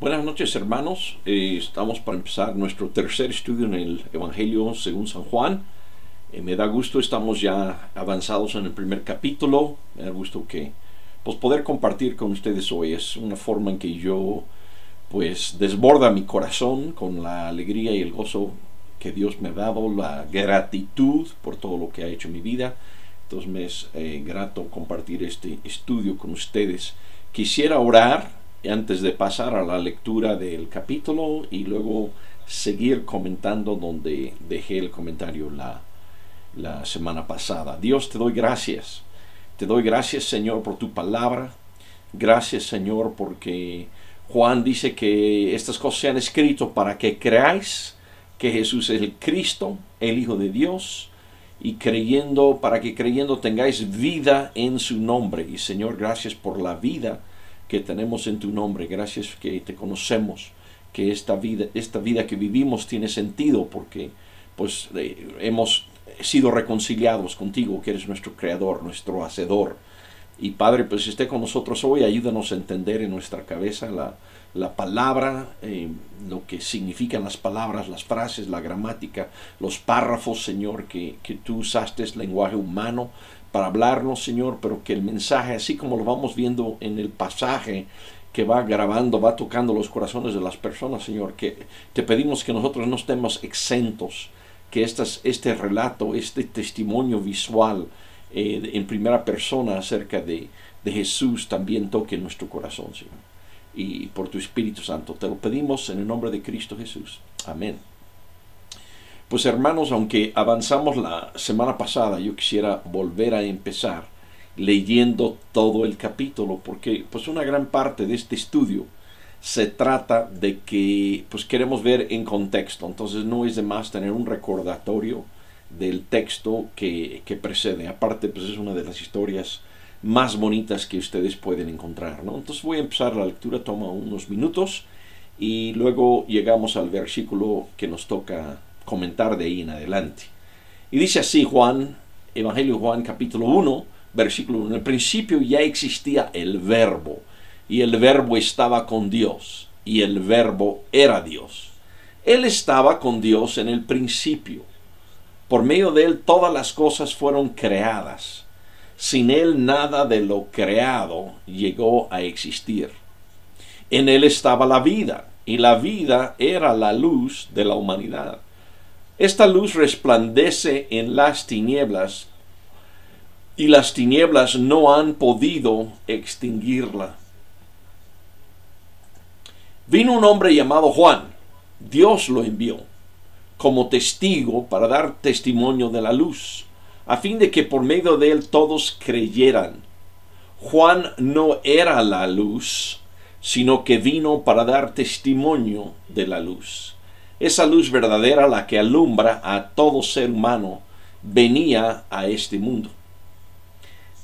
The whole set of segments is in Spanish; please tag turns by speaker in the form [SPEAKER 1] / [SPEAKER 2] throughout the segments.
[SPEAKER 1] Buenas noches, hermanos. Estamos para empezar nuestro tercer estudio en el Evangelio según San Juan. Me da gusto, estamos ya avanzados en el primer capítulo. Me da gusto que poder compartir con ustedes hoy. Es una forma en que yo desborda mi corazón con la alegría y el gozo que Dios me ha dado, la gratitud por todo lo que ha hecho en mi vida. Entonces me es grato compartir este estudio con ustedes. Quisiera orar antes de pasar a la lectura del capítulo y luego seguir comentando donde dejé el comentario la semana pasada. Dios, te doy gracias. Te doy gracias, Señor, por tu palabra. Gracias, Señor, porque Juan dice que estas cosas se han escrito para que creáis que Jesús es el Cristo, el Hijo de Dios, y para que creyendo tengáis vida en su nombre. Y, Señor, gracias por la vida que tenemos en tu nombre. Gracias que te conocemos, que esta vida que vivimos tiene sentido porque hemos sido reconciliados contigo, que eres nuestro creador, nuestro hacedor. Y Padre, esté con nosotros hoy, ayúdanos a entender en nuestra cabeza la palabra, lo que significan las palabras, las frases, la gramática, los párrafos, Señor, que tú usaste, lenguaje humano para hablarnos, Señor, pero que el mensaje, así como lo vamos viendo en el pasaje que va grabando, va tocando los corazones de las personas, Señor, que te pedimos que nosotros no estemos exentos, que este relato, este testimonio visual en primera persona acerca de Jesús también toque nuestro corazón, Señor. Y por tu Espíritu Santo te lo pedimos en el nombre de Cristo Jesús. Amén. Pues, hermanos, aunque avanzamos la semana pasada, yo quisiera volver a empezar leyendo todo el capítulo, porque una gran parte de este estudio se trata de que queremos ver en contexto. Entonces no es de más tener un recordatorio del texto que precede. Aparte, es una de las historias más bonitas que ustedes pueden encontrar, ¿no? Entonces voy a empezar la lectura, toma unos minutos, y luego llegamos al versículo que nos toca comentar de ahí en adelante. Y dice así Juan, Evangelio de Juan, capítulo 1, versículo 1. En el principio ya existía el Verbo, y el Verbo estaba con Dios, y el Verbo era Dios. Él estaba con Dios en el principio. Por medio de él todas las cosas fueron creadas. Sin él nada de lo creado llegó a existir. En él estaba la vida, y la vida era la luz de la humanidad. Esta luz resplandece en las tinieblas, y las tinieblas no han podido extinguirla. Vino un hombre llamado Juan. Dios lo envió como testigo para dar testimonio de la luz, a fin de que por medio de él todos creyeran. Juan no era la luz, sino que vino para dar testimonio de la luz. Esa luz verdadera, la que alumbra a todo ser humano, venía a este mundo.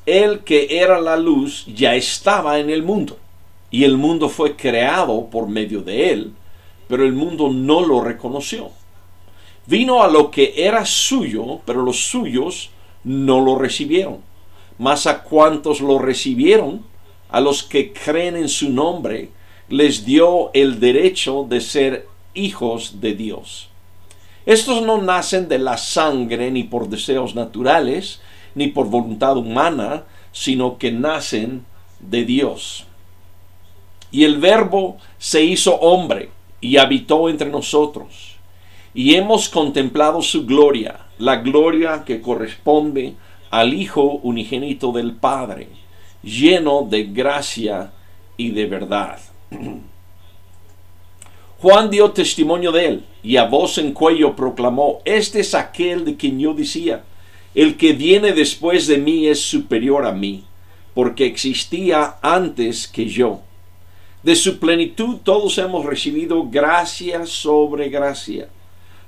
[SPEAKER 1] Él que era la luz ya estaba en el mundo, y el mundo fue creado por medio de él, pero el mundo no lo reconoció. Vino a lo que era suyo, pero los suyos no lo recibieron. Mas a cuantos lo recibieron, a los que creen en su nombre, les dio el derecho de ser hijos de Dios. Estos no nacen de la sangre, ni por deseos naturales, ni por voluntad humana, sino que nacen de Dios. Y el Verbo se hizo hombre y habitó entre nosotros. Y hemos contemplado su gloria, la gloria que corresponde al Hijo unigénito del Padre, lleno de gracia y de verdad. Juan dio testimonio de él, y a voz en cuello proclamó: este es aquel de quien yo decía, el que viene después de mí es superior a mí, porque existía antes que yo. De su plenitud todos hemos recibido gracia sobre gracia,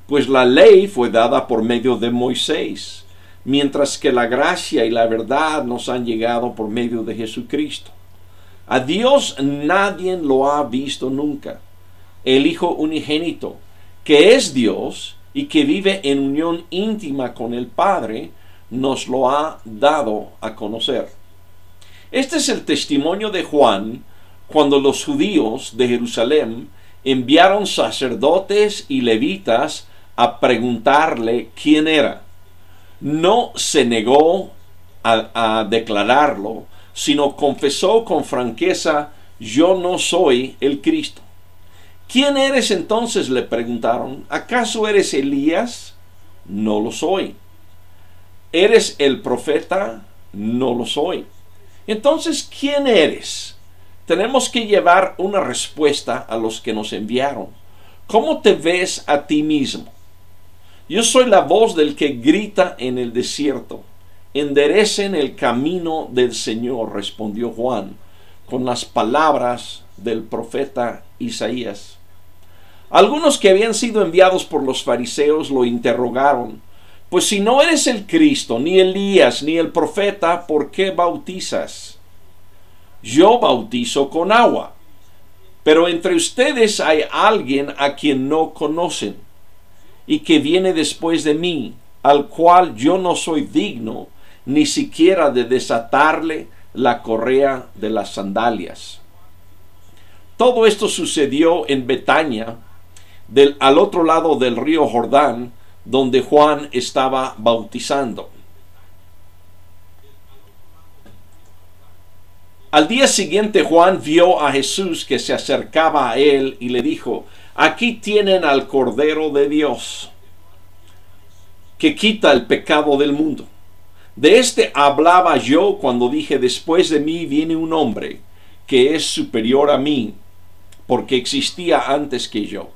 [SPEAKER 1] pues la ley fue dada por medio de Moisés, mientras que la gracia y la verdad nos han llegado por medio de Jesucristo. A Dios nadie lo ha visto nunca. El Hijo unigénito, que es Dios y que vive en unión íntima con el Padre, nos lo ha dado a conocer. Este es el testimonio de Juan cuando los judíos de Jerusalén enviaron sacerdotes y levitas a preguntarle quién era. No se negó a declararlo, sino confesó con franqueza: yo no soy el Cristo. ¿Quién eres entonces?, le preguntaron. ¿Acaso eres Elías? No lo soy. ¿Eres el profeta? No lo soy. Entonces, ¿quién eres? Tenemos que llevar una respuesta a los que nos enviaron. ¿Cómo te ves a ti mismo? Yo soy la voz del que grita en el desierto: enderecen el camino del Señor, respondió Juan, con las palabras del profeta Isaías. Algunos que habían sido enviados por los fariseos lo interrogaron: pues si no eres el Cristo, ni Elías, ni el profeta, ¿por qué bautizas? Yo bautizo con agua, pero entre ustedes hay alguien a quien no conocen, y que viene después de mí, al cual yo no soy digno ni siquiera de desatarle la correa de las sandalias. Todo esto sucedió en Betania, al otro lado del río Jordán, donde Juan estaba bautizando. Al día siguiente Juan vio a Jesús que se acercaba a él y le dijo: aquí tienen al Cordero de Dios, que quita el pecado del mundo. De este hablaba yo cuando dije: después de mí viene un hombre que es superior a mí, porque existía antes que yo.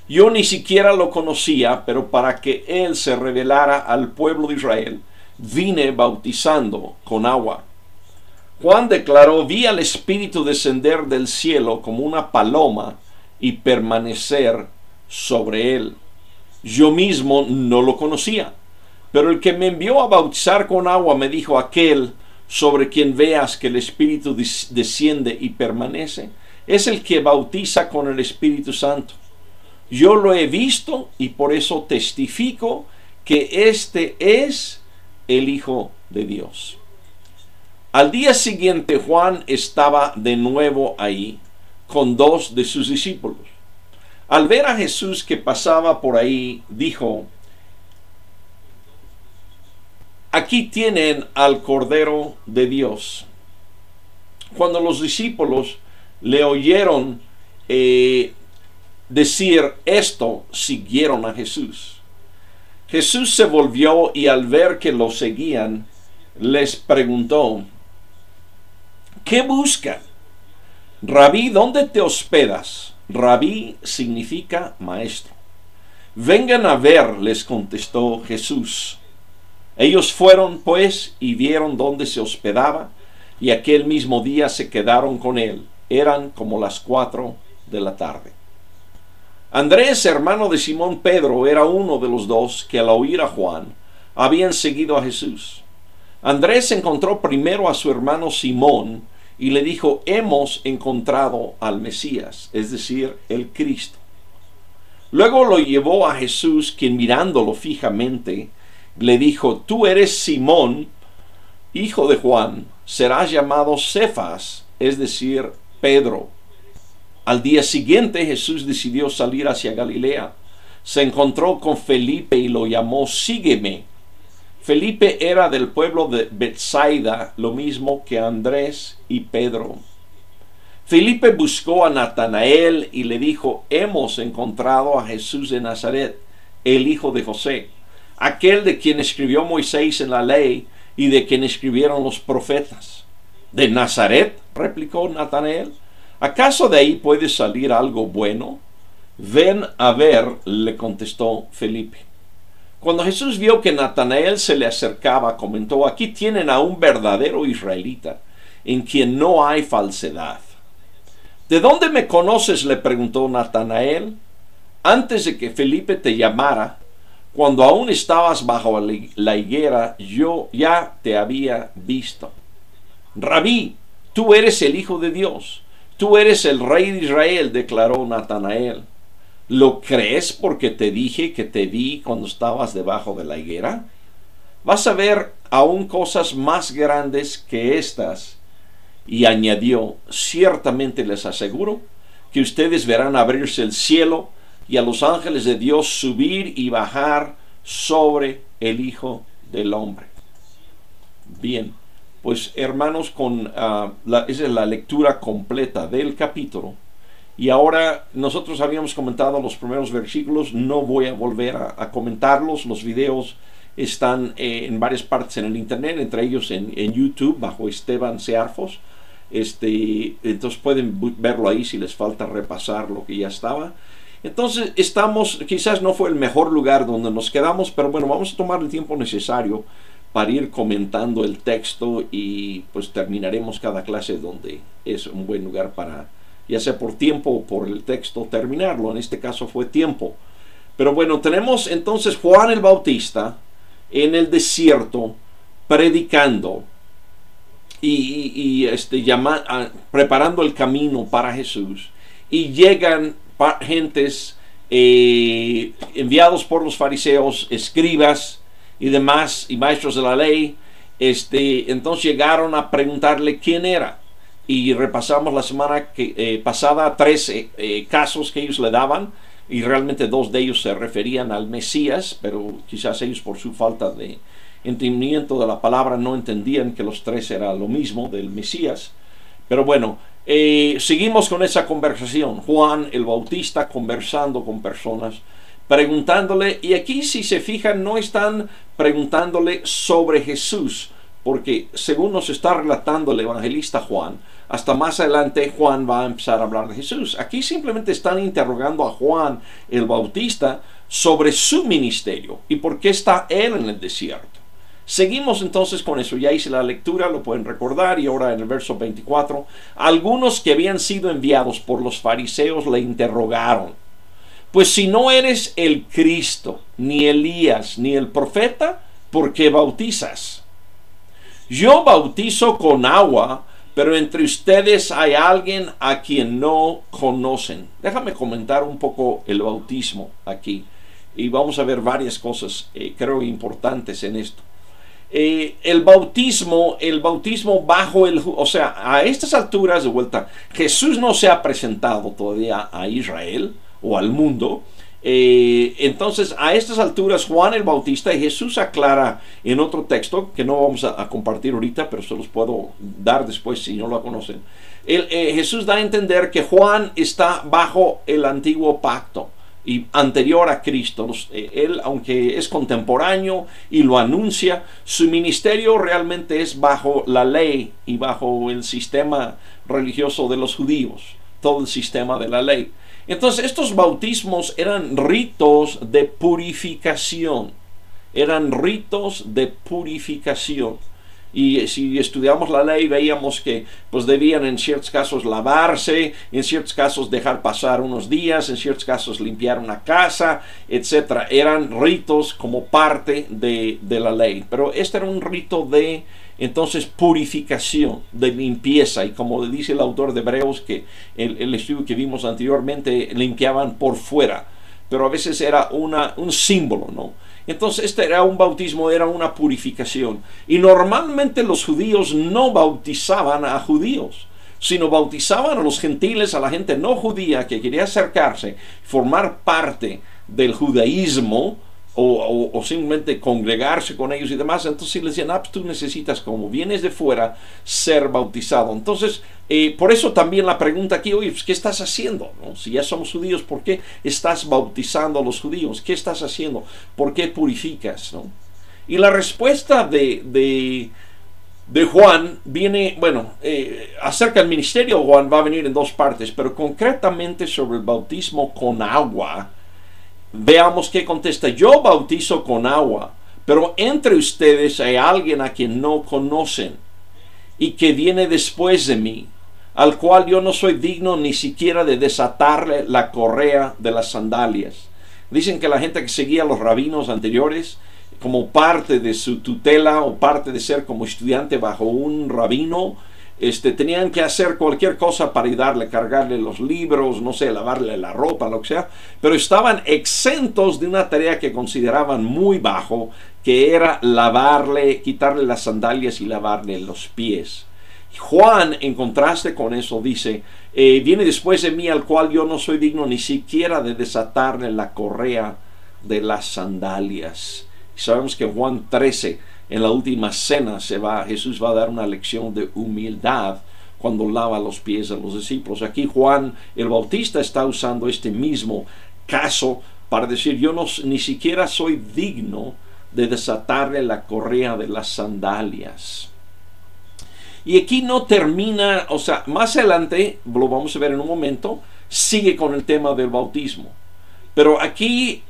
[SPEAKER 1] Yo ni siquiera lo conocía, pero para que él se revelara al pueblo de Israel, vine bautizando con agua. Juan declaró: vi al Espíritu descender del cielo como una paloma y permanecer sobre él. Yo mismo no lo conocía, pero el que me envió a bautizar con agua me dijo: aquel sobre quien veas que el Espíritu desciende y permanece, es el que bautiza con el Espíritu Santo. Yo lo he visto y por eso testifico que este es el Hijo de Dios. Al día siguiente Juan estaba de nuevo ahí con 2 de sus discípulos. Al ver a Jesús que pasaba por ahí, dijo: aquí tienen al Cordero de Dios. Cuando los discípulos le oyeron decir esto, siguieron a Jesús. Jesús se volvió y al ver que lo seguían, les preguntó: ¿qué buscan? Rabí, ¿dónde te hospedas? Rabí significa maestro. Vengan a ver, les contestó Jesús. Ellos fueron pues y vieron dónde se hospedaba, y aquel mismo día se quedaron con él. Eran como las 4 de la tarde. Andrés, hermano de Simón Pedro, era uno de los 2 que al oír a Juan habían seguido a Jesús. Andrés encontró primero a su hermano Simón y le dijo: hemos encontrado al Mesías, es decir, el Cristo. Luego lo llevó a Jesús, quien mirándolo fijamente le dijo: tú eres Simón, hijo de Juan, serás llamado Cefas, es decir, Pedro. Al día siguiente Jesús decidió salir hacia Galilea. Se encontró con Felipe y lo llamó: sígueme. Felipe era del pueblo de Betsaida, lo mismo que Andrés y Pedro. Felipe buscó a Natanael y le dijo: hemos encontrado a Jesús de Nazaret, el hijo de José, aquel de quien escribió Moisés en la ley y de quien escribieron los profetas. ¿De Nazaret?, replicó Natanael. ¿Acaso de ahí puede salir algo bueno? Ven a ver, le contestó Felipe. Cuando Jesús vio que Natanael se le acercaba, comentó: aquí tienen a un verdadero israelita, en quien no hay falsedad. ¿De dónde me conoces?, le preguntó Natanael. Antes de que Felipe te llamara, cuando aún estabas bajo la higuera, yo ya te había visto. Rabí, tú eres el Hijo de Dios, tú eres el Rey de Israel, declaró Natanael. ¿Lo crees porque te dije que te vi cuando estabas debajo de la higuera? Vas a ver aún cosas más grandes que estas. Y añadió: ciertamente les aseguro que ustedes verán abrirse el cielo y a los ángeles de Dios subir y bajar sobre el Hijo del Hombre. Bien, pues hermanos, esa es la lectura completa del capítulo. Y ahora nosotros habíamos comentado los primeros versículos, no voy a volver a comentarlos. Los videos están en varias partes en el internet, entre ellos en YouTube bajo Esteban Searfos. Entonces pueden verlo ahí si les falta repasar lo que ya estaba. Entonces quizás no fue el mejor lugar donde nos quedamos, pero bueno, vamos a tomar el tiempo necesario para ir comentando el texto y pues terminaremos cada clase donde es un buen lugar para, ya sea por tiempo o por el texto, terminarlo. En este caso fue tiempo. Pero bueno, tenemos entonces Juan el Bautista en el desierto predicando y preparando el camino para Jesús. Y llegan gentes enviados por los fariseos, escribas y demás, y maestros de la ley. Entonces llegaron a preguntarle quién era. Y repasamos la semana pasada 13 casos que ellos le daban, y realmente 2 de ellos se referían al Mesías, pero quizás ellos por su falta de entendimiento de la palabra no entendían que los 3 era lo mismo del Mesías. Pero bueno, seguimos con esa conversación. Juan el Bautista conversando con personas, preguntándole, y aquí si se fijan no están preguntándole sobre Jesús, porque según nos está relatando el evangelista Juan, hasta más adelante Juan va a empezar a hablar de Jesús. Aquí simplemente están interrogando a Juan el Bautista sobre su ministerio y por qué está él en el desierto. Seguimos entonces con eso. Ya hice la lectura, lo pueden recordar, y ahora en el verso 24, algunos que habían sido enviados por los fariseos le interrogaron: pues si no eres el Cristo, ni Elías, ni el profeta, ¿por qué bautizas? Yo bautizo con agua, pero entre ustedes hay alguien a quien no conocen. Déjame comentar un poco el bautismo aquí, y vamos a ver varias cosas creo importantes en esto. El bautismo bajo o sea, a estas alturas de vuelta, Jesús no se ha presentado todavía a Israel o al mundo. Entonces a estas alturas Juan el Bautista, y Jesús aclara en otro texto que no vamos a compartir ahorita, pero se los puedo dar después si no lo conocen. Jesús da a entender que Juan está bajo el antiguo pacto y anterior a Cristo. Él, aunque es contemporáneo y lo anuncia, su ministerio realmente es bajo la ley y bajo el sistema religioso de los judíos, todo el sistema de la ley. Entonces estos bautismos eran ritos de purificación, y si estudiamos la ley veíamos que pues debían en ciertos casos lavarse, en ciertos casos dejar pasar unos días, en ciertos casos limpiar una casa, etc. Eran ritos como parte de la ley, pero este era un rito de entonces purificación, de limpieza, y como dice el autor de Hebreos, que el estudio que vimos anteriormente, limpiaban por fuera, pero a veces era un símbolo, ¿no? Entonces este era un bautismo, era una purificación, y normalmente los judíos no bautizaban a judíos, sino bautizaban a los gentiles, a la gente no judía que quería acercarse, formar parte del judaísmo, o simplemente congregarse con ellos y demás. Entonces les decían: pues tú necesitas, como vienes de fuera, ser bautizado. Entonces por eso también la pregunta aquí: oye, pues, ¿qué estás haciendo? ¿No? Si ya somos judíos, ¿por qué estás bautizando a los judíos? ¿Qué estás haciendo? ¿Por qué purificas? ¿No? Y la respuesta de Juan viene, bueno, acerca del ministerio de Juan va a venir en 2 partes, pero concretamente sobre el bautismo con agua. Veamos qué contesta: yo bautizo con agua, pero entre ustedes hay alguien a quien no conocen y que viene después de mí, al cual yo no soy digno ni siquiera de desatarle la correa de las sandalias. Dicen que la gente que seguía a los rabinos anteriores, como parte de su tutela o parte de ser como estudiante bajo un rabino, tenían que hacer cualquier cosa para ayudarle, cargarle los libros, no sé, lavarle la ropa, lo que sea, pero estaban exentos de una tarea que consideraban muy bajo, que era lavarle, quitarle las sandalias y lavarle los pies. Juan, en contraste con eso, dice, viene después de mí, al cual yo no soy digno ni siquiera de desatarle la correa de las sandalias. Y sabemos que Juan 13, en la última cena, Jesús va a dar una lección de humildad cuando lava los pies de los discípulos. Aquí Juan el Bautista está usando este mismo caso para decir, yo ni siquiera soy digno de desatarle la correa de las sandalias. Y aquí no termina, o sea, más adelante, lo vamos a ver en un momento, sigue con el tema del bautismo. Pero aquí,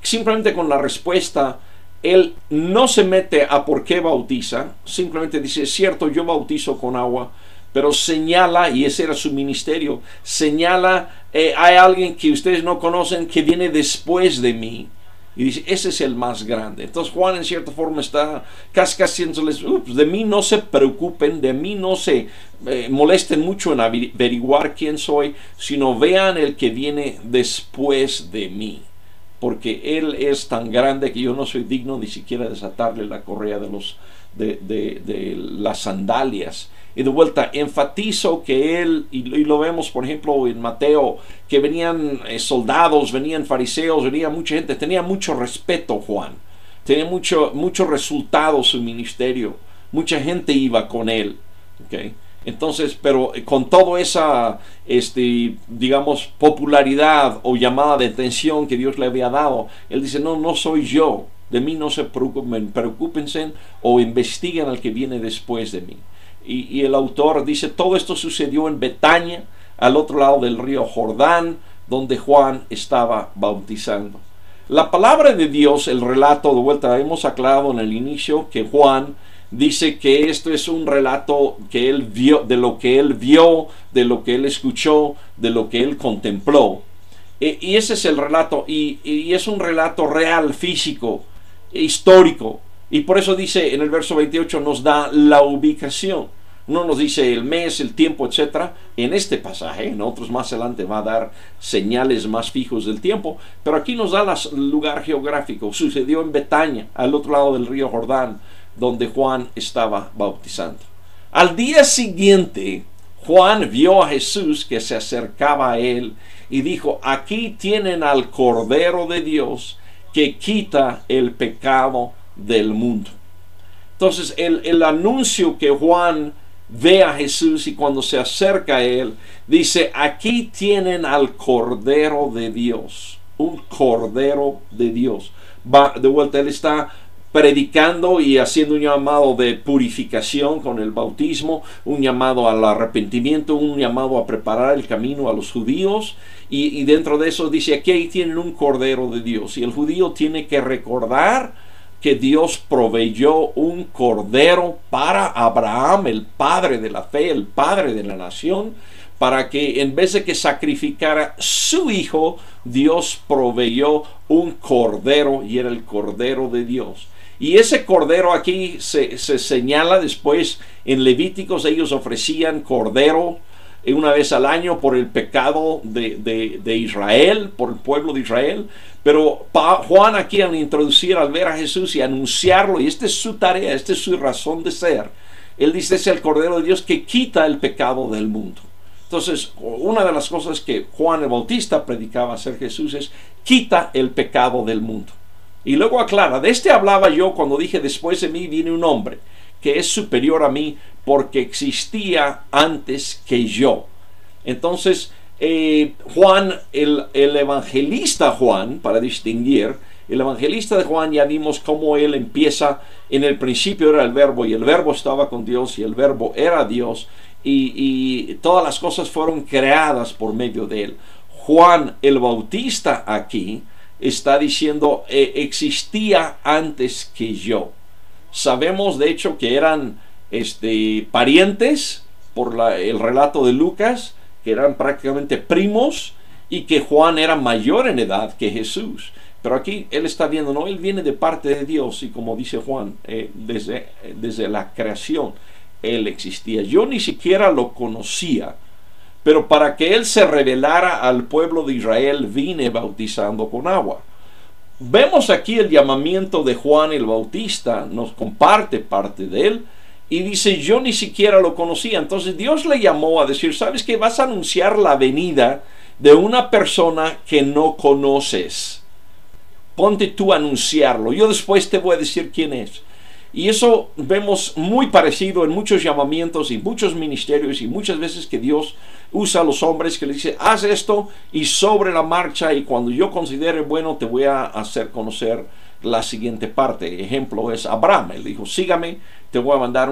[SPEAKER 1] simplemente con la respuesta, él no se mete a por qué bautiza, simplemente dice, es cierto, yo bautizo con agua, pero señala, y ese era su ministerio, señala, hay alguien que ustedes no conocen que viene después de mí. Y dice, ese es el más grande. Entonces Juan en cierta forma está casi haciéndoles, de mí no se preocupen, de mí no se molesten mucho en averiguar quién soy, sino vean el que viene después de mí. Porque él es tan grande que yo no soy digno ni siquiera desatarle la correa de las sandalias. Y de vuelta, enfatizo que él, y lo vemos por ejemplo en Mateo, que venían soldados, venían fariseos, venía mucha gente, tenía mucho respeto Juan, tenía mucho resultado su ministerio, mucha gente iba con él, ¿okay? Entonces, pero con toda esa, digamos, popularidad o llamada de atención que Dios le había dado, él dice, no soy yo, de mí no se preocupen, preocúpense o investiguen al que viene después de mí. Y el autor dice, todo esto sucedió en Betania, al otro lado del río Jordán, donde Juan estaba bautizando. La palabra de Dios, el relato, de vuelta, hemos aclarado en el inicio que Juan dice que esto es un relato que él vio, de lo que él vio, de lo que él escuchó, de lo que él contempló. Y ese es el relato, y es un relato real, físico, histórico. Y por eso dice en el verso 28 nos da la ubicación. No nos dice el mes, el tiempo, etc. En este pasaje, en otros más adelante va a dar señales más fijos del tiempo, pero aquí nos da el lugar geográfico. Sucedió en Betania, al otro lado del río Jordán, donde Juan estaba bautizando. Al día siguiente, Juan vio a Jesús que se acercaba a él y dijo, aquí tienen al Cordero de Dios que quita el pecado del mundo. Entonces el anuncio que Juan ve a Jesús y cuando se acerca a él, dice, aquí tienen al Cordero de Dios, un Cordero de Dios. De vuelta, él está predicando y haciendo un llamado de purificación con el bautismo, un llamado al arrepentimiento, un llamado a preparar el camino a los judíos, y dentro de eso dice, aquí ahí tienen un Cordero de Dios, y el judío tiene que recordar que Dios proveyó un cordero para Abraham, el padre de la fe, el padre de la nación, para que en vez de que sacrificara su hijo, Dios proveyó un cordero y era el Cordero de Dios. Y ese cordero aquí se señala después en Levíticos, ellos ofrecían cordero una vez al año por el pecado de Israel, por el pueblo de Israel. Pero Juan aquí al introducir, al ver a Jesús y anunciarlo, y esta es su tarea, esta es su razón de ser, él dice, es el Cordero de Dios que quita el pecado del mundo. Entonces, una de las cosas que Juan el Bautista predicaba hacer Jesús es, quita el pecado del mundo. Y luego aclara, de este hablaba yo cuando dije, después de mí viene un hombre que es superior a mí porque existía antes que yo. Entonces, Juan, el evangelista Juan, para distinguir, el evangelista de Juan, ya vimos cómo él empieza, en el principio era el verbo, y el verbo estaba con Dios, y el verbo era Dios, y todas las cosas fueron creadas por medio de él. Juan el Bautista aquí está diciendo, existía antes que yo. Sabemos de hecho que eran parientes, por el relato de Lucas, que eran prácticamente primos, y que Juan era mayor en edad que Jesús. Pero aquí él está viendo, no, él viene de parte de Dios, y como dice Juan, desde la creación él existía. Yo ni siquiera lo conocía, pero para que él se revelara al pueblo de Israel, vine bautizando con agua. Vemos aquí el llamamiento de Juan el Bautista, nos comparte parte de él, Y dice, yo ni siquiera lo conocía. Entonces Dios le llamó a decir, ¿sabes qué? Vas a anunciar la venida de una persona que no conoces. Ponte tú a anunciarlo. Yo después te voy a decir quién es. Y eso vemos muy parecido en muchos llamamientos y muchos ministerios y muchas veces que Dios usa a los hombres que le dice, haz esto y sobre la marcha y cuando yo considere bueno te voy a hacer conocer la siguiente parte. Ejemplo es Abraham. Él dijo, sígame, te voy a mandar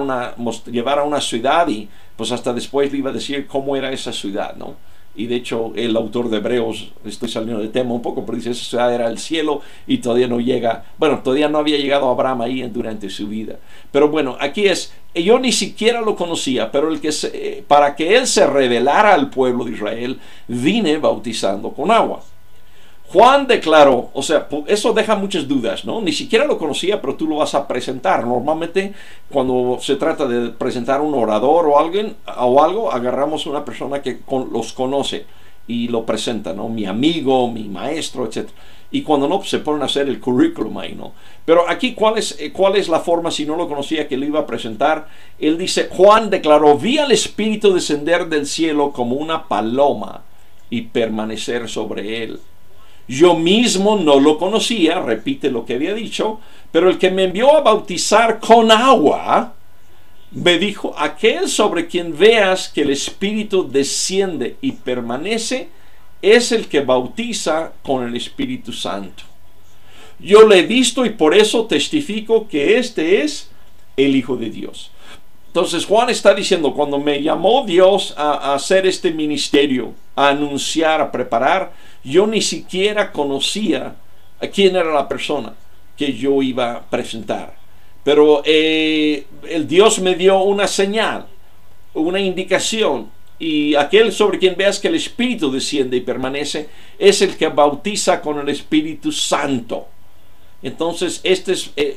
[SPEAKER 1] llevar a una ciudad y pues hasta después le iba a decir cómo era esa ciudad, ¿no? Y de hecho el autor de Hebreos, estoy saliendo de tema un poco, pero dice esa ciudad era el cielo y todavía no llega, bueno, todavía no había llegado Abraham ahí durante su vida. Pero bueno, aquí es, yo ni siquiera lo conocía, pero para que él se revelara al pueblo de Israel, vine bautizando con agua. Juan declaró, o sea, eso deja muchas dudas, ¿no? Ni siquiera lo conocía, pero tú lo vas a presentar. Normalmente, cuando se trata de presentar un orador o alguien o algo, agarramos una persona que los conoce y lo presenta, ¿no? Mi amigo, mi maestro, etc. Y cuando no, pues se ponen a hacer el currículum ahí, ¿no? Pero aquí, ¿cuál es la forma, si no lo conocía, que lo iba a presentar? Él dice, Juan declaró, vi al Espíritu descender del cielo como una paloma y permanecer sobre él. Yo mismo no lo conocía, repite lo que había dicho, pero el que me envió a bautizar con agua, me dijo, aquel sobre quien veas que el Espíritu desciende y permanece, es el que bautiza con el Espíritu Santo. Yo lo he visto y por eso testifico que este es el Hijo de Dios. Entonces Juan está diciendo, cuando me llamó Dios a hacer este ministerio, a anunciar, a preparar, yo ni siquiera conocía a quién era la persona que yo iba a presentar. Pero el Dios me dio una señal, una indicación, y aquel sobre quien veas que el Espíritu desciende y permanece, es el que bautiza con el Espíritu Santo. Entonces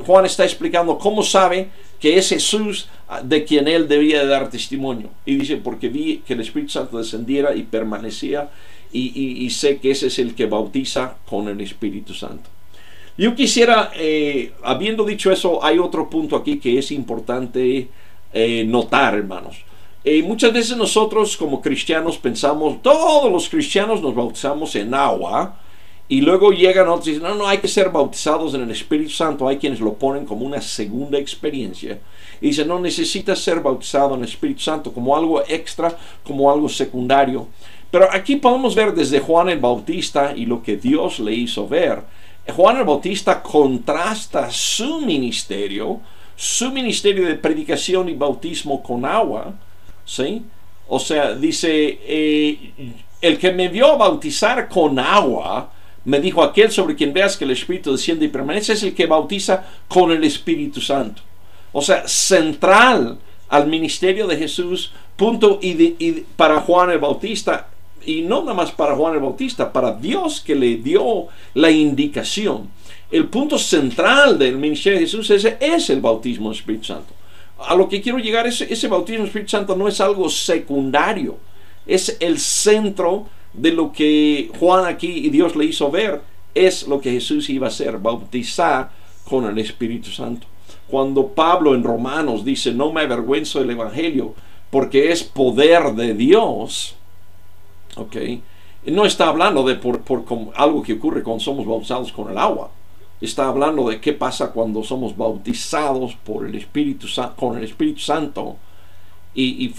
[SPEAKER 1] Juan está explicando cómo sabe que es Jesús de quien él debía de dar testimonio. Y dice, porque vi que el Espíritu Santo descendiera y permanecía, y sé que ese es el que bautiza con el Espíritu Santo. Yo quisiera, habiendo dicho eso, hay otro punto aquí que es importante notar, hermanos. Muchas veces nosotros como cristianos pensamos, todos los cristianos nos bautizamos en agua, y luego llegan otros y dicen, no, hay que ser bautizados en el Espíritu Santo. Hay quienes lo ponen como una segunda experiencia. Y dicen, no, necesitas ser bautizado en el Espíritu Santo como algo extra, como algo secundario. Pero aquí podemos ver desde Juan el Bautista y lo que Dios le hizo ver. Juan el Bautista contrasta su ministerio de predicación y bautismo con agua, ¿sí? O sea, dice, el que me vio bautizar con agua, me dijo, aquel sobre quien veas que el Espíritu desciende y permanece, es el que bautiza con el Espíritu Santo. O sea, central al ministerio de Jesús, punto, y para Juan el Bautista, y no nada más para Juan el Bautista, para Dios que le dio la indicación. El punto central del ministerio de Jesús es el bautismo del Espíritu Santo. A lo que quiero llegar es, ese bautismo del Espíritu Santo no es algo secundario, es el centro de lo que Juan aquí y Dios le hizo ver, es lo que Jesús iba a hacer, bautizar con el Espíritu Santo. Cuando Pablo en Romanos dice, no me avergüenzo del Evangelio, porque es poder de Dios, ¿ok? No está hablando de por algo que ocurre cuando somos bautizados con el agua. Está hablando de qué pasa cuando somos bautizados por el Espíritu con el Espíritu Santo y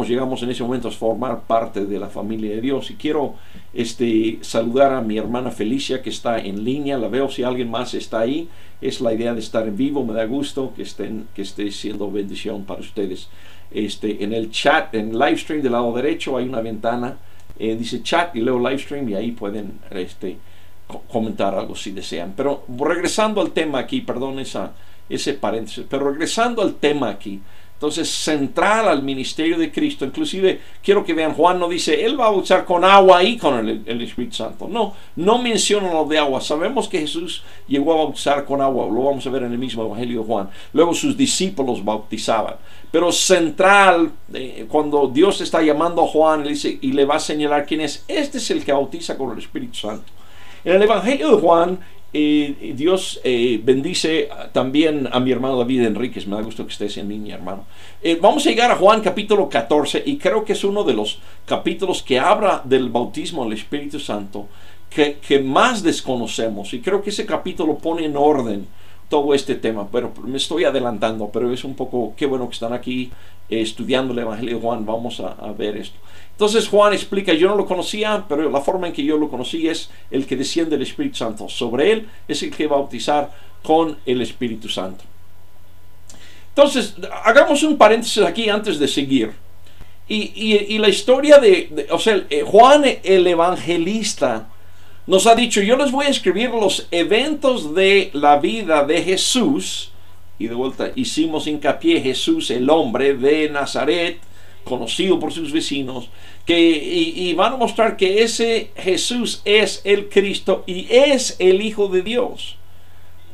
[SPEAKER 1] llegamos en ese momento a formar parte de la familia de Dios. Y quiero saludar a mi hermana Felicia, que está en línea. La veo, si alguien más está ahí. Es la idea de estar en vivo. Me da gusto que esté siendo bendición para ustedes. En el chat, en live stream del lado derecho hay una ventana, dice chat, y leo live stream, y ahí pueden comentar algo si desean. Pero regresando al tema aquí, perdón ese paréntesis, pero regresando al tema aquí, entonces central al ministerio de Cristo. Inclusive quiero que vean, Juan no dice él va a bautizar con agua y con el Espíritu Santo. No menciona lo de agua. Sabemos que Jesús llegó a bautizar con agua, lo vamos a ver en el mismo Evangelio de Juan. Luego sus discípulos bautizaban, pero central, cuando Dios está llamando a Juan, le dice, y le va a señalar quién es. Este es el que bautiza con el Espíritu Santo. En el Evangelio de Juan, Dios bendice también a mi hermano David Enríquez. Me da gusto que estés en línea, hermano. Vamos a llegar a Juan capítulo 14, y creo que es uno de los capítulos que habla del bautismo del Espíritu Santo que más desconocemos, y creo que ese capítulo pone en orden todo este tema. Pero me estoy adelantando, pero es un poco, qué bueno que están aquí estudiando el Evangelio de Juan. Vamos a ver esto. Entonces Juan explica, yo no lo conocía, pero la forma en que yo lo conocí es el que desciende el Espíritu Santo. Sobre él es el que va a bautizar con el Espíritu Santo. Entonces, hagamos un paréntesis aquí antes de seguir. Y la historia o sea, Juan el evangelista nos ha dicho, yo les voy a escribir los eventos de la vida de Jesús. Y de vuelta hicimos hincapié, Jesús, el hombre de Nazaret, conocido por sus vecinos, y van a mostrar que ese Jesús es el Cristo y es el Hijo de Dios.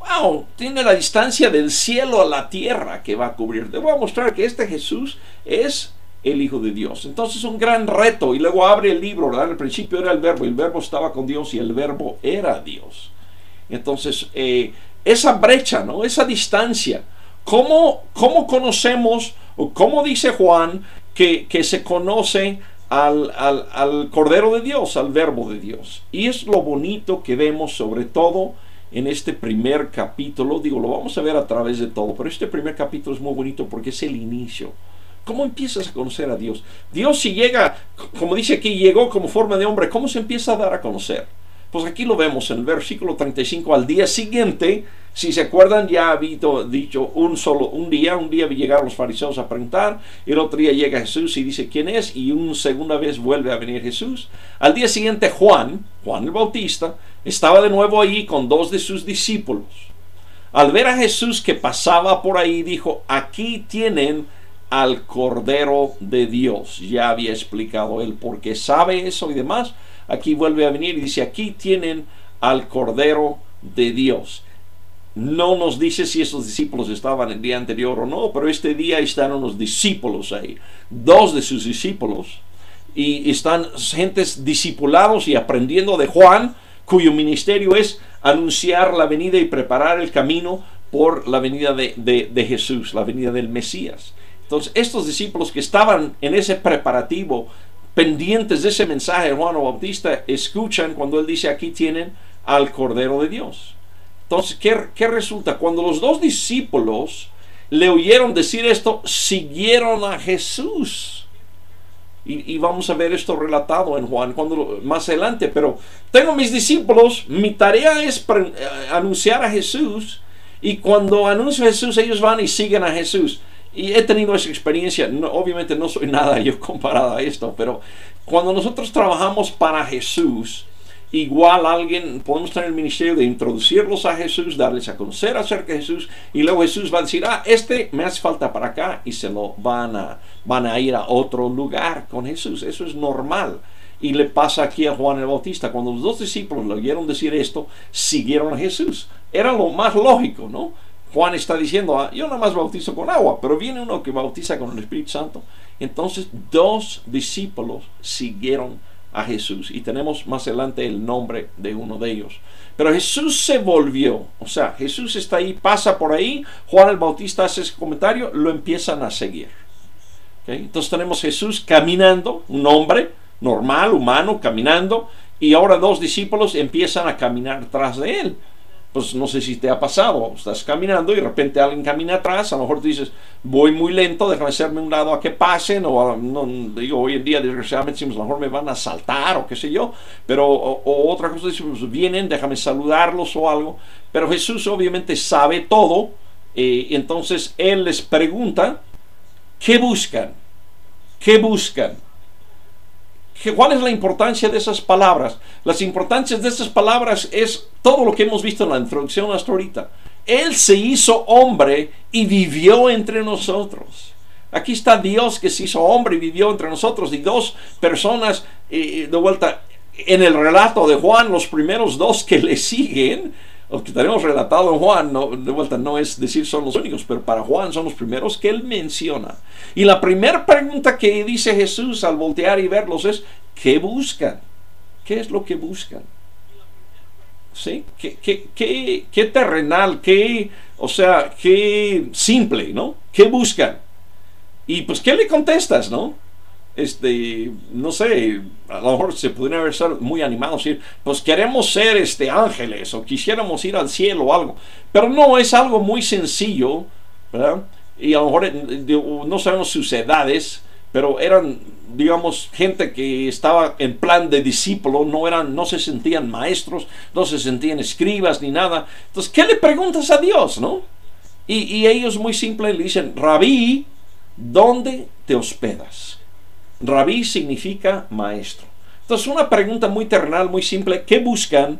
[SPEAKER 1] Wow, tiene la distancia del cielo a la tierra que va a cubrir. Les voy a mostrar que este Jesús es el Hijo de Dios. Entonces, un gran reto. Y luego abre el libro, ¿verdad? Al principio era el verbo, y el verbo estaba con Dios, y el verbo era Dios. Entonces, esa brecha, ¿no? Esa distancia. ¿Cómo conocemos, o cómo dice Juan que se conoce al Cordero de Dios, al Verbo de Dios? Y es lo bonito que vemos, sobre todo en este primer capítulo. Digo, lo vamos a ver a través de todo, pero este primer capítulo es muy bonito porque es el inicio. ¿Cómo empiezas a conocer a Dios? Dios, si llega, como dice aquí, llegó como forma de hombre, ¿cómo se empieza a dar a conocer? Pues aquí lo vemos en el versículo 35. Al día siguiente, si se acuerdan, ya ha habido dicho un día llegaron los fariseos a preguntar, y el otro día llega Jesús y dice quién es, y una segunda vez vuelve a venir Jesús. Al día siguiente Juan el Bautista, estaba de nuevo allí con dos de sus discípulos. Al ver a Jesús que pasaba por ahí, dijo, aquí tienen al Cordero de Dios. Ya había explicado él por qué sabe eso y demás. Aquí vuelve a venir y dice, aquí tienen al Cordero de Dios. No nos dice si esos discípulos estaban el día anterior o no, pero este día están unos discípulos ahí, dos de sus discípulos, y están gentes discipulados y aprendiendo de Juan, cuyo ministerio es anunciar la venida y preparar el camino por la venida de Jesús, la venida del Mesías. Entonces, estos discípulos que estaban en ese preparativo, pendientes de ese mensaje de Juan el Bautista, escuchan cuando él dice, aquí tienen al Cordero de Dios. Entonces, ¿qué resulta? Cuando los dos discípulos le oyeron decir esto, siguieron a Jesús. Y vamos a ver esto relatado en Juan más adelante. Pero tengo mis discípulos, mi tarea es anunciar a Jesús, y cuando anuncio a Jesús, ellos van y siguen a Jesús. Y he tenido esa experiencia. Obviamente no soy nada yo comparado a esto, pero cuando nosotros trabajamos para Jesús, igual podemos tener el ministerio de introducirlos a Jesús, darles a conocer acerca de Jesús, y luego Jesús va a decir, me hace falta para acá, y se lo van a ir a otro lugar con Jesús. Eso es normal. Y le pasa aquí a Juan el Bautista. Cuando los dos discípulos le oyeron decir esto, siguieron a Jesús. Era lo más lógico, ¿no? Juan está diciendo, yo nada más bautizo con agua, pero viene uno que bautiza con el Espíritu Santo. Entonces, dos discípulos siguieron a Jesús, y tenemos más adelante el nombre de uno de ellos. Pero Jesús se volvió, o sea, Jesús está ahí, pasa por ahí, Juan el Bautista hace ese comentario, lo empiezan a seguir. ¿Okay? Entonces tenemos Jesús caminando, un hombre normal, humano, caminando, y ahora dos discípulos empiezan a caminar tras de él. Pues no sé si te ha pasado, estás caminando y de repente alguien camina atrás, a lo mejor tú dices, voy muy lento, déjame hacerme un lado a que pasen, o no, digo, hoy en día desgraciadamente decimos, a lo mejor me van a asaltar o qué sé yo, pero o otra cosa, decimos, pues vienen, déjame saludarlos o algo. Pero Jesús obviamente sabe todo, entonces Él les pregunta, ¿qué buscan? ¿Qué buscan? ¿Cuál es la importancia de esas palabras? Las importancias de esas palabras es todo lo que hemos visto en la introducción hasta ahorita. Él se hizo hombre y vivió entre nosotros. Aquí está Dios que se hizo hombre y vivió entre nosotros, y dos personas, de vuelta, en el relato de Juan, los primeros dos que le siguen, los que tenemos relatado en Juan, de vuelta, no es decir son los únicos, pero para Juan son los primeros que él menciona. Y la primera pregunta que dice Jesús al voltear y verlos es, ¿qué buscan? ¿Qué es lo que buscan? ¿sí? Qué terrenal, o sea, qué simple, ¿no? ¿Qué buscan? Y pues, ¿qué le contestas, no? No sé, a lo mejor se podría haber estado muy animados y decir, pues queremos ser ángeles o quisiéramos ir al cielo o algo. Pero no, es algo muy sencillo, ¿verdad? Y a lo mejor no sabemos sus edades, pero eran, digamos, gente que estaba en plan de discípulo, no se sentían maestros, no se sentían escribas ni nada. Entonces, ¿qué le preguntas a Dios, no? Y ellos muy simple le dicen, Rabí, ¿dónde te hospedas? Rabí significa maestro. Entonces, una pregunta muy terrenal, muy simple, ¿qué buscan?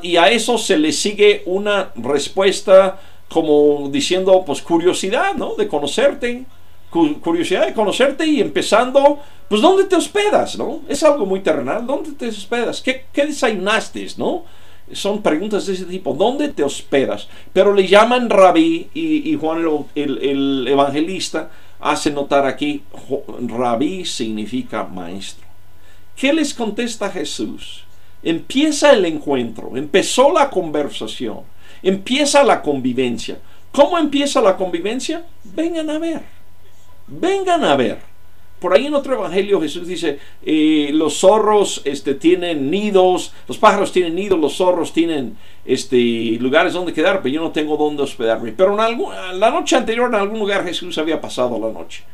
[SPEAKER 1] Y a eso se le sigue una respuesta como diciendo, pues curiosidad, ¿no? De conocerte, curiosidad de conocerte y empezando, pues ¿dónde te hospedas, no? Es algo muy terrenal, ¿dónde te hospedas? ¿Qué desayunaste, no? Son preguntas de ese tipo, ¿dónde te hospedas? Pero le llaman Rabí y Juan el evangelista hace notar aquí, Rabí significa maestro. ¿Qué les contesta Jesús? Empieza el encuentro, empezó la conversación, empieza la convivencia. ¿Cómo empieza la convivencia? Vengan a ver, vengan a ver. Por ahí en otro evangelio Jesús dice, los zorros tienen nidos, los pájaros tienen nidos, los zorros tienen lugares donde quedar, pero yo no tengo donde hospedarme. Pero la noche anterior en algún lugar Jesús había pasado la noche.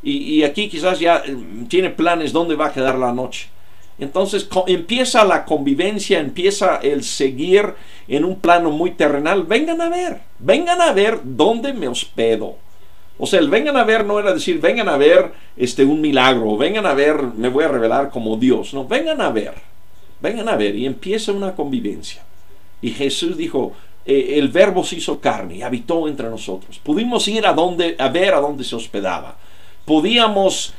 [SPEAKER 1] Y aquí quizás ya tiene planes dónde va a quedar la noche. Entonces empieza la convivencia, empieza el seguir en un plano muy terrenal. Vengan a ver dónde me hospedo. O sea, el vengan a ver no era decir, vengan a ver un milagro, vengan a ver, me voy a revelar como Dios. No, vengan a ver, y empieza una convivencia. Y Jesús dijo, el verbo se hizo carne y habitó entre nosotros. Pudimos ir a ver a dónde se hospedaba. Podíamos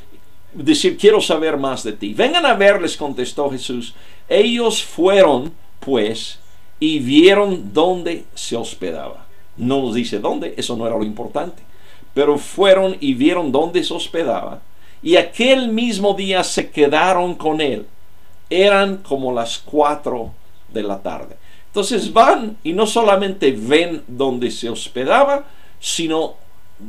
[SPEAKER 1] decir, quiero saber más de ti. Vengan a ver, les contestó Jesús. Ellos fueron, pues, y vieron dónde se hospedaba. No nos dice dónde, eso no era lo importante. Pero fueron y vieron dónde se hospedaba, y aquel mismo día se quedaron con él. Eran como las 4 de la tarde. Entonces van y no solamente ven dónde se hospedaba, sino,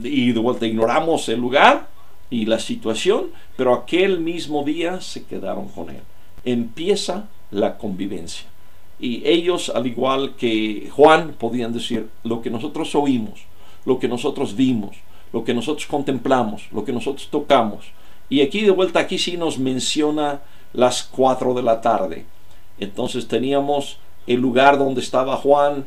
[SPEAKER 1] y de vuelta ignoramos el lugar y la situación, pero aquel mismo día se quedaron con él. Empieza la convivencia. Y ellos, al igual que Juan, podían decir lo que nosotros oímos, lo que nosotros vimos, lo que nosotros contemplamos, lo que nosotros tocamos. Y aquí de vuelta, aquí sí nos menciona las 4 de la tarde. Entonces teníamos el lugar donde estaba Juan,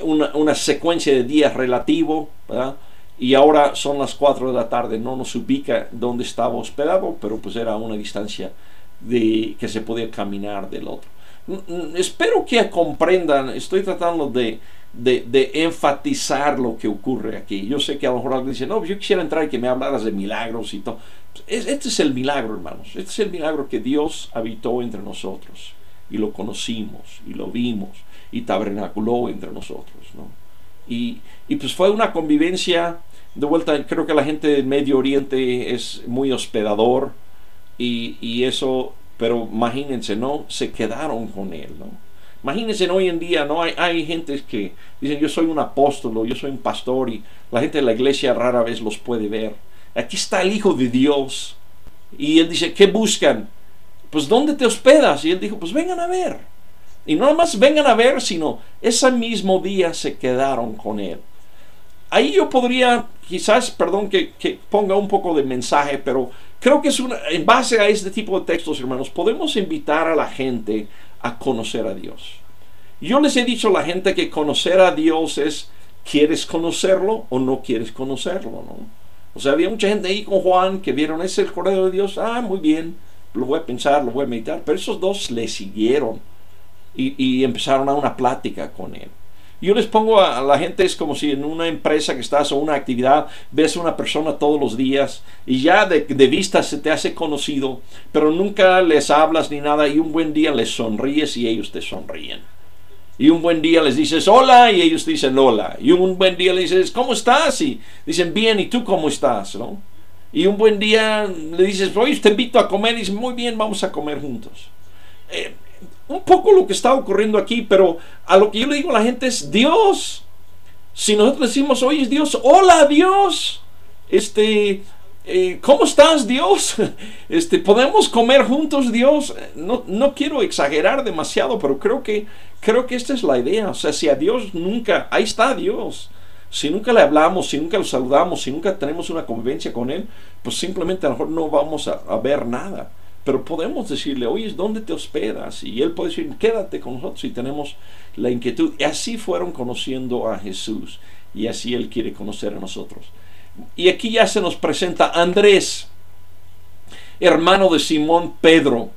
[SPEAKER 1] una secuencia de días relativo, ¿verdad? Y ahora son las 4 de la tarde, no nos ubica dónde estaba hospedado, pero pues era una distancia que se podía caminar del otro. Espero que comprendan, estoy tratando de enfatizar lo que ocurre aquí. Yo sé que a lo mejor alguien dice, no, yo quisiera entrar y que me hablaras de milagros y todo. Este es el milagro, hermanos. Este es el milagro que Dios habitó entre nosotros y lo conocimos y lo vimos y tabernaculó entre nosotros, ¿no? Y pues fue una convivencia. De vuelta, creo que la gente del Medio Oriente es muy hospedador y eso, pero imagínense, ¿no? Se quedaron con él, ¿no? Imagínense hoy en día, ¿no? Hay gente que dicen, yo soy un apóstol, yo soy un pastor, y la gente de la iglesia rara vez los puede ver. Aquí está el Hijo de Dios, y él dice, ¿qué buscan? Pues, ¿dónde te hospedas? Y él dijo, pues vengan a ver. Y no nada más vengan a ver, sino ese mismo día se quedaron con él. Ahí yo podría, quizás, perdón que ponga un poco de mensaje, pero creo que en base a este tipo de textos, hermanos, podemos invitar a la gente a conocer a Dios. Yo les he dicho a la gente que conocer a Dios es, ¿quieres conocerlo o no quieres conocerlo, no? O sea, había mucha gente ahí con Juan que vieron, ¿es el Cordero de Dios? Ah, muy bien, lo voy a pensar, lo voy a meditar. Pero esos dos le siguieron y empezaron a una plática con él. Yo les pongo a la gente, es como si en una empresa que estás o una actividad, ves a una persona todos los días y ya de vista se te hace conocido, pero nunca les hablas ni nada, y un buen día les sonríes y ellos te sonríen. Y un buen día les dices hola y ellos dicen hola. Y un buen día les dices, ¿cómo estás? Y dicen, bien, ¿y tú cómo estás? ¿No? Y un buen día le dices, oye, te invito a comer, y dicen, muy bien, vamos a comer juntos. un poco lo que está ocurriendo aquí, pero a lo que yo le digo a la gente es Dios. Si nosotros decimos, oye Dios, hola Dios, ¿cómo estás Dios? ¿Podemos comer juntos Dios? No quiero exagerar demasiado, pero creo que esta es la idea. O sea, si a Dios nunca, ahí está Dios. Si nunca le hablamos, si nunca lo saludamos, si nunca tenemos una convivencia con Él, pues simplemente a lo mejor no vamos a ver nada. Pero podemos decirle, oye, ¿dónde te hospedas? Y Él puede decir, quédate con nosotros, si tenemos la inquietud. Y así fueron conociendo a Jesús. Y así Él quiere conocer a nosotros. Y aquí ya se nos presenta Andrés, hermano de Simón Pedro.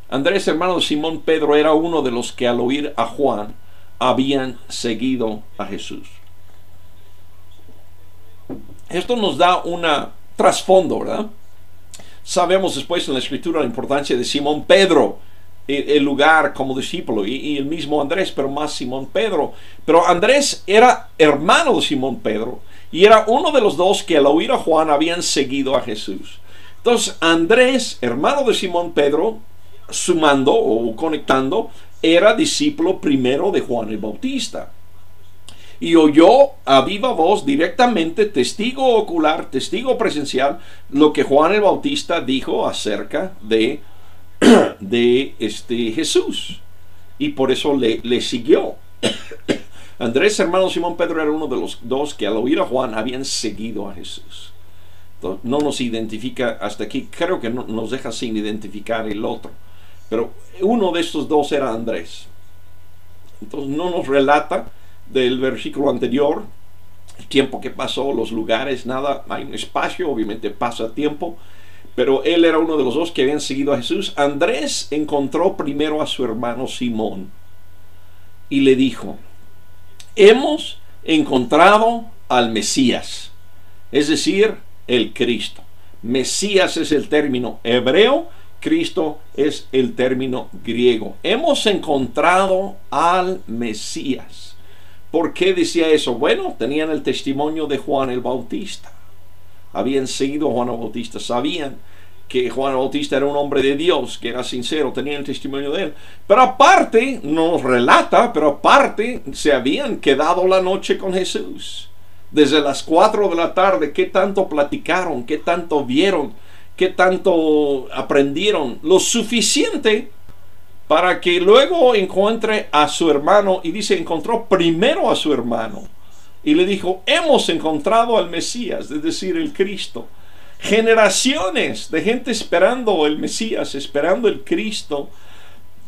[SPEAKER 1] Andrés, hermano de Simón Pedro, era uno de los que al oír a Juan habían seguido a Jesús. Esto nos da una trasfondo, ¿verdad? Sabemos después en la escritura la importancia de Simón Pedro, el lugar como discípulo, y el mismo Andrés, pero más Simón Pedro. Pero Andrés era hermano de Simón Pedro y era uno de los dos que al oír a Juan habían seguido a Jesús. Entonces Andrés, hermano de Simón Pedro, sumando o conectando, era discípulo primero de Juan el Bautista. Y oyó a viva voz directamente, testigo ocular, testigo presencial, lo que Juan el Bautista dijo acerca de Jesús. Y por eso le siguió. Andrés, hermano de Simón Pedro, era uno de los dos que al oír a Juan habían seguido a Jesús. Entonces, no nos identifica hasta aquí, creo que no, nos deja sin identificar el otro. Pero uno de estos dos era Andrés. Entonces no nos relata del versículo anterior el tiempo que pasó, los lugares, nada, hay un espacio, obviamente pasa tiempo, pero él era uno de los dos que habían seguido a Jesús. Andrés encontró primero a su hermano Simón y le dijo, hemos encontrado al Mesías, es decir, el Cristo. Mesías es el término hebreo, Cristo es el término griego. Hemos encontrado al Mesías. ¿Por qué decía eso? Bueno, tenían el testimonio de Juan el Bautista. Habían seguido a Juan el Bautista, sabían que Juan el Bautista era un hombre de Dios, que era sincero, tenían el testimonio de él. Pero aparte, no nos relata, pero aparte se habían quedado la noche con Jesús. Desde las 4 de la tarde, ¿qué tanto platicaron? ¿Qué tanto vieron? ¿Qué tanto aprendieron? Lo suficiente para que luego encuentre a su hermano, y dice, encontró primero a su hermano, y le dijo, hemos encontrado al Mesías, es decir, el Cristo. Generaciones de gente esperando el Mesías, esperando el Cristo,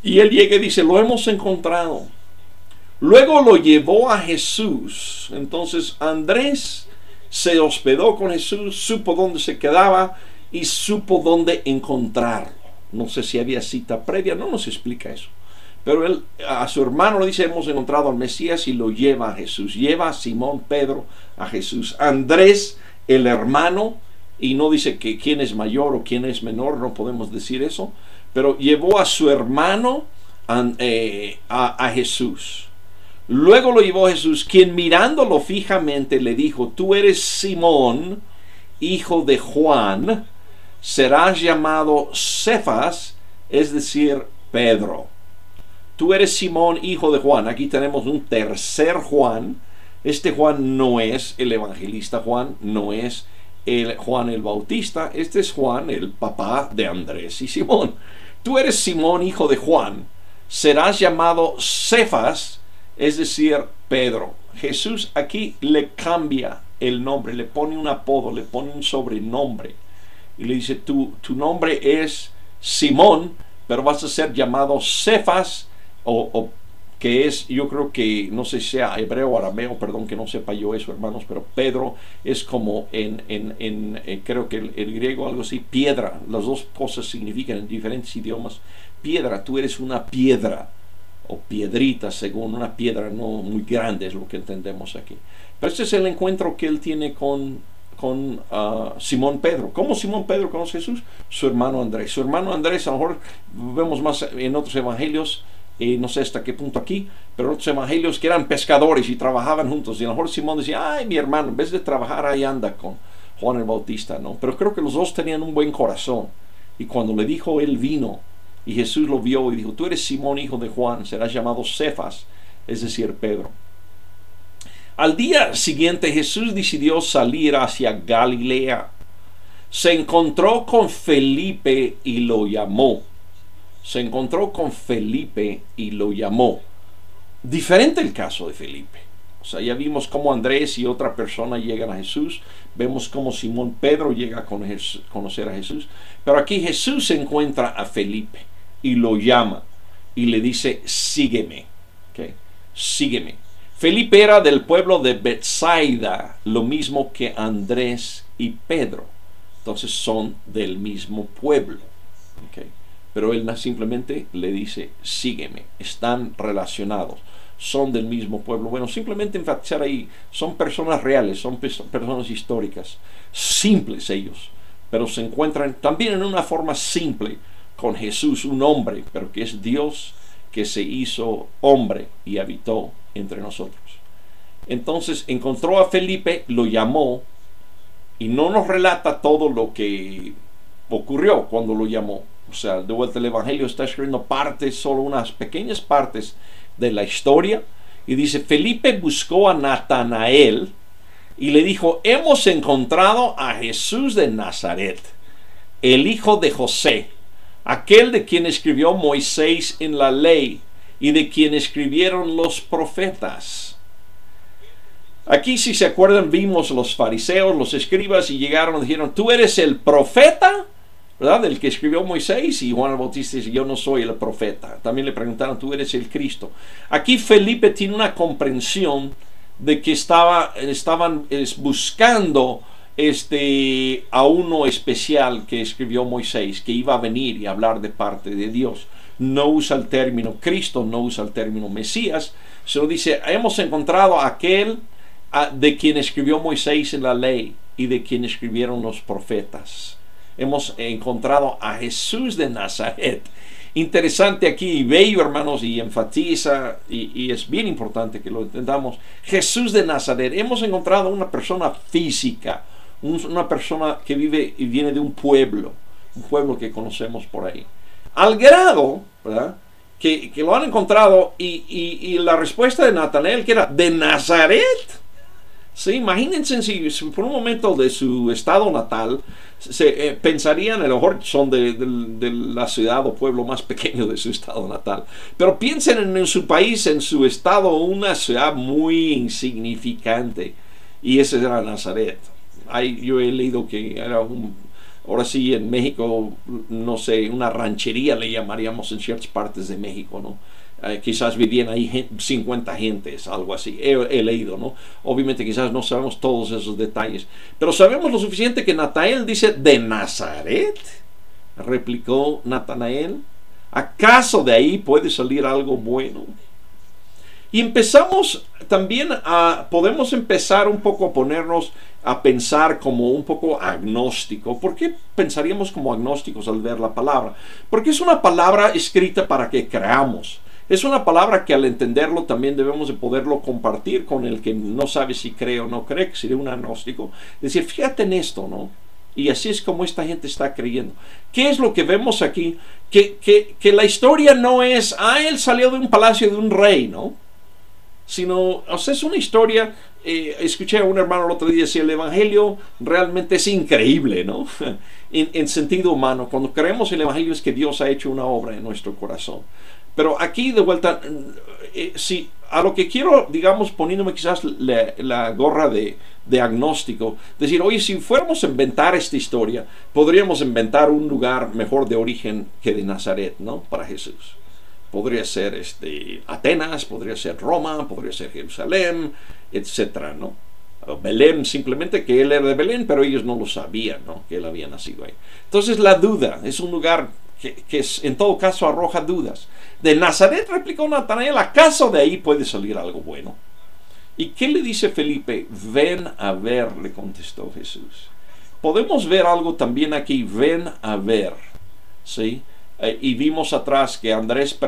[SPEAKER 1] y él llega y dice, lo hemos encontrado. Luego lo llevó a Jesús. Entonces Andrés se hospedó con Jesús, supo dónde se quedaba y supo dónde encontrarlo. No sé si había cita previa, no nos explica eso. Pero él a su hermano le dice, hemos encontrado al Mesías, y lo lleva a Jesús. Lleva a Simón Pedro a Jesús. Andrés, el hermano, y no dice que quién es mayor o quién es menor, no podemos decir eso, pero llevó a su hermano a Jesús. Luego lo llevó a Jesús, quien mirándolo fijamente le dijo, tú eres Simón, hijo de Juan, serás llamado Cefas, es decir, Pedro. Tú eres Simón, hijo de Juan. Aquí tenemos un tercer Juan. Este Juan no es el evangelista Juan, no es el Juan el Bautista. Este es Juan, el papá de Andrés y Simón. Tú eres Simón, hijo de Juan, serás llamado Cefas, es decir, Pedro. Jesús aquí le cambia el nombre, le pone un apodo, le pone un sobrenombre. Y le dice, tu nombre es Simón, pero vas a ser llamado Cefas, o que es, yo creo que, no sé si sea hebreo o arameo, perdón que no sepa yo eso, hermanos, pero Pedro es como creo que el griego, algo así, piedra. Las dos cosas significan en diferentes idiomas. Piedra, tú eres una piedra, o piedrita, según una piedra no muy grande, es lo que entendemos aquí. Pero este es el encuentro que él tiene con Simón Pedro. ¿Cómo Simón Pedro conoce a Jesús? Su hermano Andrés. Su hermano Andrés, a lo mejor vemos más en otros evangelios, no sé hasta qué punto aquí, pero en otros evangelios que eran pescadores y trabajaban juntos. Y a lo mejor Simón decía, ay, mi hermano, en vez de trabajar ahí anda con Juan el Bautista, ¿no? Pero creo que los dos tenían un buen corazón. Y cuando le dijo, él vino Y Jesús lo vio y dijo, tú eres Simón, hijo de Juan, serás llamado Cefas, es decir, Pedro. Al día siguiente Jesús decidió salir hacia Galilea. Se encontró con Felipe y lo llamó. Se encontró con Felipe y lo llamó. Diferente el caso de Felipe. O sea, ya vimos cómo Andrés y otra persona llegan a Jesús. Vemos cómo Simón Pedro llega a conocer a Jesús. Pero aquí Jesús se encuentra a Felipe y lo llama y le dice, sígueme. ¿Okay? Sígueme. Felipe era del pueblo de Betsaida, lo mismo que Andrés y Pedro. Entonces son del mismo pueblo. ¿Okay? Pero él simplemente le dice, sígueme. Están relacionados. Son del mismo pueblo. Bueno, simplemente enfatizar ahí, son personas reales, son personas históricas. Simples ellos. Pero se encuentran también en una forma simple con Jesús, un hombre, pero que es Dios, que se hizo hombre y habitó entre nosotros. Entonces encontró a Felipe, lo llamó, y no nos relata todo lo que ocurrió cuando lo llamó. O sea, de vuelta el Evangelio está escribiendo partes, solo unas pequeñas partes de la historia. Y dice, Felipe buscó a Natanael y le dijo, hemos encontrado a Jesús de Nazaret, el hijo de José, aquel de quien escribió Moisés en la ley y de quien escribieron los profetas. Aquí, si se acuerdan, vimos los fariseos, los escribas, y llegaron y dijeron, tú eres el profeta, ¿verdad? El que escribió Moisés. Y Juan el Bautista dice, yo no soy el profeta. También le preguntaron, tú eres el Cristo. Aquí Felipe tiene una comprensión de que estaban buscando a uno especial que escribió Moisés, que iba a venir y hablar de parte de Dios. No usa el término Cristo, no usa el término Mesías, solo dice, hemos encontrado a aquel de quien escribió Moisés en la ley y de quien escribieron los profetas. Hemos encontrado a Jesús de Nazaret. Interesante aquí, bello, hermanos, y enfatiza, y es bien importante que lo entendamos. Jesús de Nazaret. Hemos encontrado una persona física, una persona que vive y viene de un pueblo que conocemos por ahí. Al grado, ¿verdad?, que lo han encontrado, y la respuesta de Natanael, que era, ¿de Nazaret? Sí, imagínense si por un momento de su estado natal pensarían, a lo mejor son de la ciudad o pueblo más pequeño de su estado natal, pero piensen en su país, en su estado, una ciudad muy insignificante, y ese era Nazaret. Yo he leído que era ahora sí, en México, no sé, una ranchería le llamaríamos en ciertas partes de México, ¿no? Quizás vivían ahí 50 gentes, algo así. He leído, ¿no? Obviamente quizás no sabemos todos esos detalles, pero sabemos lo suficiente que Natanael dice, ¿de Nazaret?, replicó Natanael. ¿Acaso de ahí puede salir algo bueno? Y empezamos también podemos empezar un poco a ponernos a pensar como un poco agnóstico. ¿Por qué pensaríamos como agnósticos al ver la palabra? Porque es una palabra escrita para que creamos. Es una palabra que al entenderlo también debemos de poderlo compartir con el que no sabe si cree o no cree, que sería un agnóstico. Decir, fíjate en esto, ¿no? Y así es como esta gente está creyendo. ¿Qué es lo que vemos aquí? Que la historia no es, él salió de un palacio de un rey, ¿no? Sino, o sea, es una historia. Escuché a un hermano el otro día decir, el Evangelio realmente es increíble, ¿no? en sentido humano. Cuando creemos en el Evangelio es que Dios ha hecho una obra en nuestro corazón. Pero aquí de vuelta, si a lo que quiero, digamos, poniéndome quizás la gorra de agnóstico, decir, oye, si fuéramos a inventar esta historia, podríamos inventar un lugar mejor de origen que de Nazaret, ¿no? Para Jesús. Podría ser Atenas, podría ser Roma, podría ser Jerusalén, etcétera, ¿no? Belén, simplemente que él era de Belén, pero ellos no lo sabían, ¿no?, que él había nacido ahí. Entonces la duda es un lugar que en todo caso arroja dudas. De Nazaret, replicó Natanael, ¿acaso de ahí puede salir algo bueno? ¿Y qué le dice Felipe? Ven a ver, le contestó Jesús. Podemos ver algo también aquí, ven a ver, ¿sí? Y vimos atrás que Andrés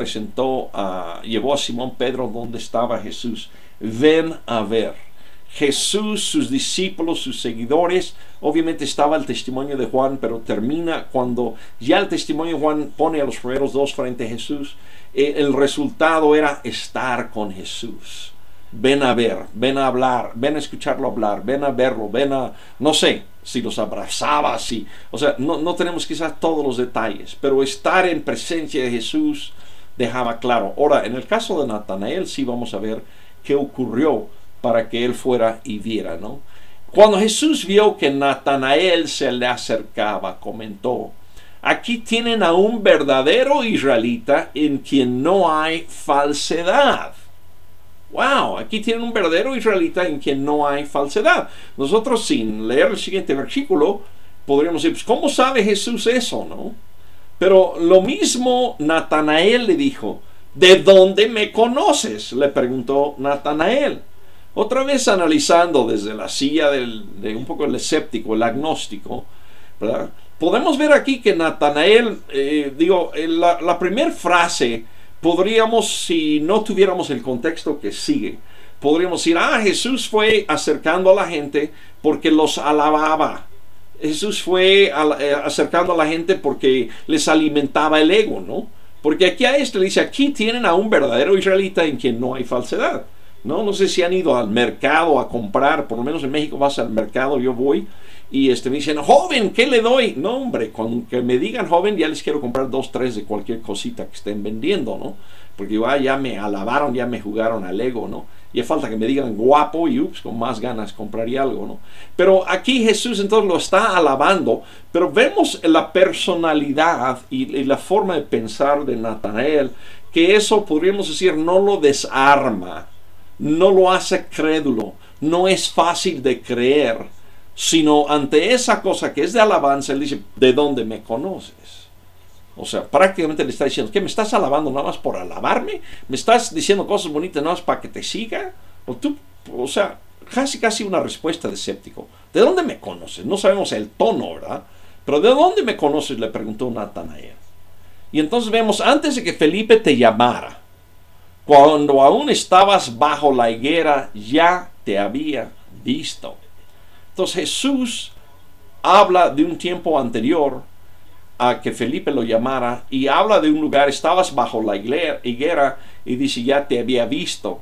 [SPEAKER 1] llevó a Simón Pedro donde estaba Jesús. Ven a ver. Jesús, sus discípulos, sus seguidores. Obviamente estaba el testimonio de Juan, pero termina cuando ya el testimonio de Juan pone a los primeros dos frente a Jesús. El resultado era estar con Jesús. Ven a ver, ven a hablar, ven a escucharlo hablar, ven a verlo, ven a, no sé, si los abrazaba, si, o sea, no tenemos quizás todos los detalles, pero estar en presencia de Jesús dejaba claro. Ahora, en el caso de Natanael sí vamos a ver qué ocurrió para que él fuera y viera, ¿no? Cuando Jesús vio que Natanael se le acercaba, comentó: aquí tienen a un verdadero israelita en quien no hay falsedad. Wow, aquí tienen un verdadero israelita en quien no hay falsedad. Nosotros, sin leer el siguiente versículo, podríamos decir, pues, ¿cómo sabe Jesús eso, no? Pero lo mismo Natanael le dijo: ¿de dónde me conoces?, le preguntó Natanael. Otra vez analizando desde la silla de un poco el escéptico, el agnóstico, ¿verdad? Podemos ver aquí que Natanael, la primera frase, podríamos, si no tuviéramos el contexto que sigue, podríamos decir: Jesús fue acercando a la gente porque los alababa. Jesús fue acercando a la gente porque les alimentaba el ego, ¿no? Porque aquí a le dice: aquí tienen a un verdadero israelita en quien no hay falsedad. No sé si han ido al mercado a comprar, por lo menos en México vas al mercado, yo voy, y me dicen: joven, ¿qué le doy? No, hombre, con que me digan joven ya les quiero comprar 2, 3 de cualquier cosita que estén vendiendo, ¿no? Porque ya me alabaron, ya me jugaron al ego, ¿no? Y es falta que me digan guapo y con más ganas compraría algo, ¿no? Pero aquí Jesús entonces lo está alabando, pero vemos la personalidad y la forma de pensar de Natanael, que eso podríamos decir no lo desarma, no lo hace crédulo, no es fácil de creer, sino ante esa cosa que es de alabanza, él dice: ¿de dónde me conoces? O sea, prácticamente le está diciendo: ¿qué, me estás alabando nada más por alabarme? ¿Me estás diciendo cosas bonitas nada más para que te siga? O sea, casi una respuesta de escéptico. ¿De dónde me conoces? No sabemos el tono, ¿verdad? Pero ¿de dónde me conoces?, le preguntó Natanael. Y entonces vemos: antes de que Felipe te llamara, cuando aún estabas bajo la higuera, ya te había visto. Entonces Jesús habla de un tiempo anterior a que Felipe lo llamara, y habla de un lugar: estabas bajo la higuera, y dice: ya te había visto.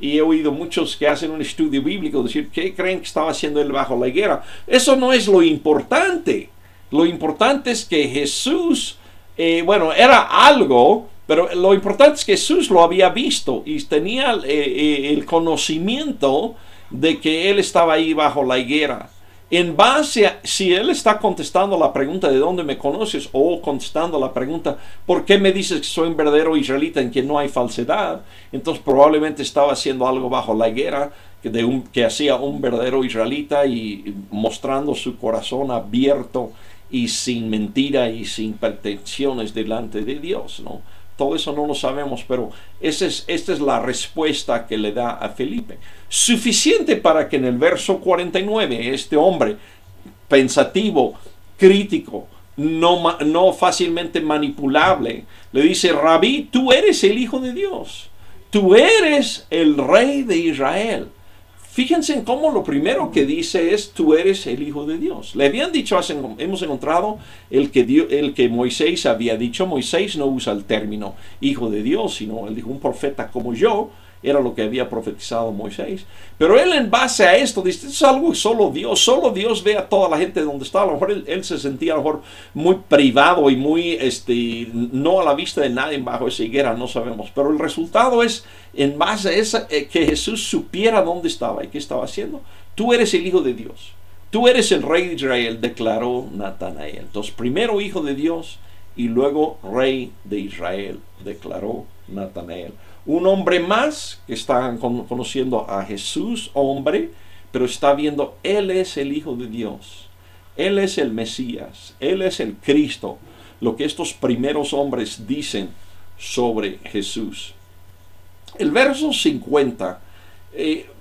[SPEAKER 1] Y he oído muchos que hacen un estudio bíblico decir: ¿qué creen que estaba haciendo él bajo la higuera? Eso no es lo importante. Lo importante es que Jesús, era algo, pero lo importante es que Jesús lo había visto y tenía el conocimiento de que él estaba ahí bajo la higuera. En base a, si él está contestando la pregunta ¿de dónde me conoces?, o contestando la pregunta ¿por qué me dices que soy un verdadero israelita en quien no hay falsedad?, entonces probablemente estaba haciendo algo bajo la higuera que hacía un verdadero israelita, y mostrando su corazón abierto y sin mentira y sin pretensiones delante de Dios, ¿no? Todo eso no lo sabemos, pero esta es la respuesta que le da a Felipe. Suficiente para que en el verso 49 este hombre pensativo, crítico, no fácilmente manipulable, le dice: Rabí, tú eres el Hijo de Dios, tú eres el Rey de Israel. Fíjense en cómo lo primero que dice es: tú eres el Hijo de Dios. Le habían dicho, hemos encontrado el que Moisés había dicho. Moisés no usa el término Hijo de Dios, sino él dijo: un profeta como yo. Era lo que había profetizado Moisés. Pero él, en base a esto, dice: esto es algo que solo Dios ve a toda la gente donde está. A lo mejor él se sentía a lo mejor muy privado y muy, no a la vista de nadie bajo esa higuera, no sabemos. Pero el resultado es, en base a esa, que Jesús supiera dónde estaba y qué estaba haciendo. Tú eres el Hijo de Dios. Tú eres el Rey de Israel, declaró Natanael. Entonces, primero Hijo de Dios y luego Rey de Israel, declaró Natanael. Un hombre más que está conociendo a Jesús, hombre, pero está viendo: Él es el Hijo de Dios, Él es el Mesías, Él es el Cristo, lo que estos primeros hombres dicen sobre Jesús. El verso 50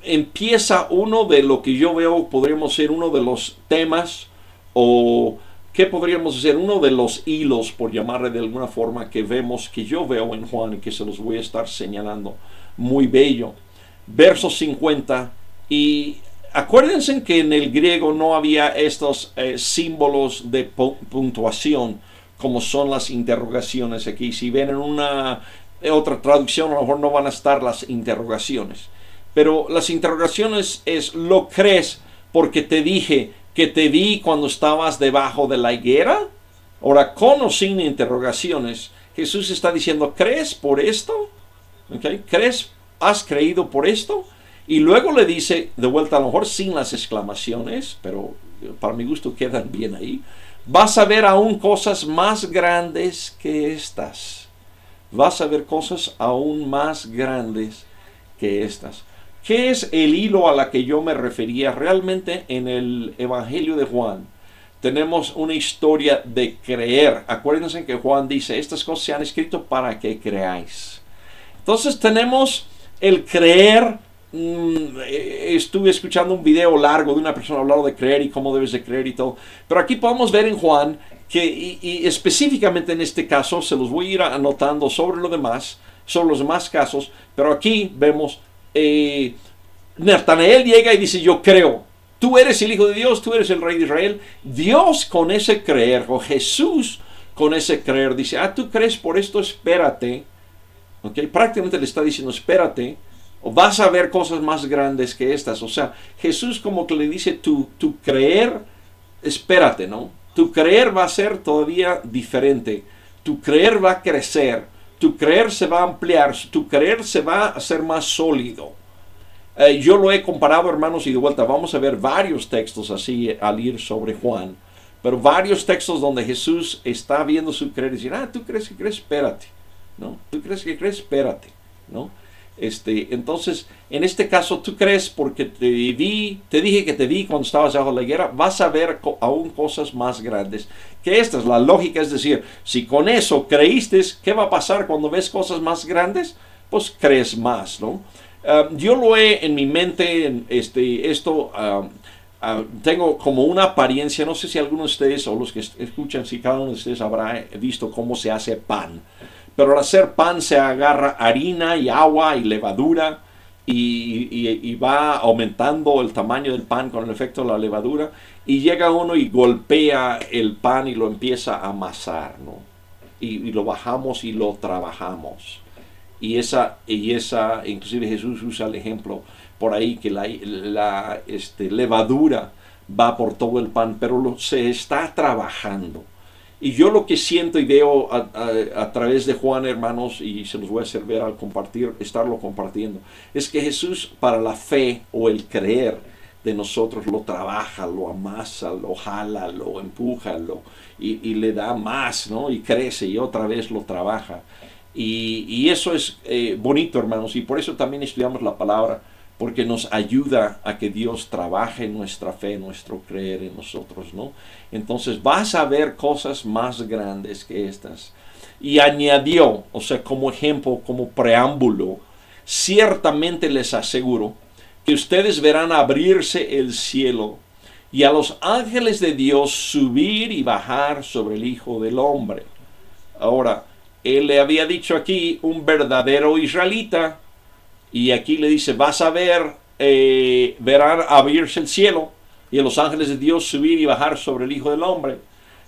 [SPEAKER 1] empieza uno de lo que yo veo, podríamos ser uno de los temas, o ¿qué podríamos decir? Uno de los hilos, por llamarle de alguna forma, que yo veo en Juan, y que se los voy a estar señalando. Muy bello. Verso 50, Y acuérdense que en el griego no había estos símbolos de puntuación como son las interrogaciones aquí. Si ven en una otra traducción, a lo mejor no van a estar las interrogaciones. Pero las interrogaciones es: ¿lo crees porque te dije que te vi cuando estabas debajo de la higuera? Ahora, con o sin interrogaciones, Jesús está diciendo: ¿crees por esto? ¿Okay? ¿Crees? ¿Has creído por esto? Y luego le dice, de vuelta, a lo mejor sin las exclamaciones, pero para mi gusto quedan bien ahí: vas a ver aún cosas más grandes que estas. Vas a ver cosas aún más grandes que estas. ¿Qué es el hilo a la que yo me refería? Realmente en el Evangelio de Juan tenemos una historia de creer. Acuérdense que Juan dice: estas cosas se han escrito para que creáis. Entonces tenemos el creer. Estuve escuchando un video largo de una persona hablando de creer y cómo debes de creer y todo. Pero aquí podemos ver en Juan que, y específicamente en este caso, se los voy a ir anotando sobre lo demás, sobre los demás casos, pero aquí vemos Natanael llega y dice: yo creo, tú eres el Hijo de Dios, tú eres el Rey de Israel. Dios con ese creer, o Jesús con ese creer, dice: tú crees por esto, espérate. ¿Okay? Prácticamente le está diciendo: espérate, o vas a ver cosas más grandes que estas. O sea, Jesús como que le dice: tu creer, espérate, ¿no? Tu creer va a ser todavía diferente. Tu creer va a crecer. Tu creer se va a ampliar. Tu creer se va a hacer más sólido. Yo lo he comparado, hermanos, y de vuelta vamos a ver varios textos así al ir sobre Juan. Pero varios textos donde Jesús está viendo su creer y dice: tú crees que crees, espérate, ¿no? Tú crees que crees, espérate, ¿no? Entonces, en este caso, tú crees porque te dije que te vi cuando estabas bajo la higuera. Vas a ver aún cosas más grandes que estas. La lógica es decir, si con eso creíste, ¿qué va a pasar cuando ves cosas más grandes? Pues crees más, ¿no? Yo lo he en mi mente, tengo como una apariencia. No sé si algunos de ustedes o los que escuchan, si cada uno de ustedes habrá visto cómo se hace pan. Pero al hacer pan se agarra harina y agua y levadura y va aumentando el tamaño del pan con el efecto de la levadura, y llega uno y golpea el pan y lo empieza a amasar, ¿no? Y lo bajamos y lo trabajamos. Y esa, inclusive Jesús usa el ejemplo por ahí que la levadura va por todo el pan, pero se está trabajando. Y yo lo que siento y veo a través de Juan, hermanos, y se los voy a hacer ver al estarlo compartiendo, es que Jesús, para la fe o el creer de nosotros, lo trabaja, lo amasa, lo jala, lo empuja, y le da más, ¿no? Y crece y otra vez lo trabaja. Y eso es bonito, hermanos, y por eso también estudiamos la palabra, porque nos ayuda a que Dios trabaje en nuestra fe, nuestro creer en nosotros, ¿no? Entonces vas a ver cosas más grandes que estas. Y añadió, o sea, como ejemplo, como preámbulo: ciertamente les aseguro que ustedes verán abrirse el cielo y a los ángeles de Dios subir y bajar sobre el Hijo del Hombre. Ahora, él le había dicho aquí un verdadero israelita, y aquí le dice: vas a ver, verán abrirse el cielo y a los ángeles de Dios subir y bajar sobre el Hijo del Hombre.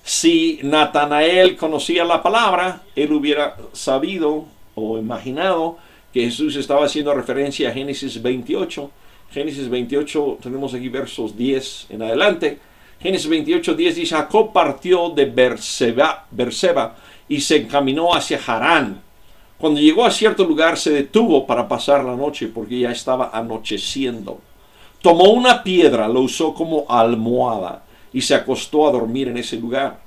[SPEAKER 1] Si Natanael conocía la palabra, él hubiera sabido o imaginado que Jesús estaba haciendo referencia a Génesis 28. Génesis 28, tenemos aquí versos 10 en adelante. Génesis 28, 10 dice: Jacob partió de Berseba y se encaminó hacia Harán. Cuando llegó a cierto lugar se detuvo para pasar la noche porque ya estaba anocheciendo. Tomó una piedra, lo usó como almohada y se acostó a dormir en ese lugar.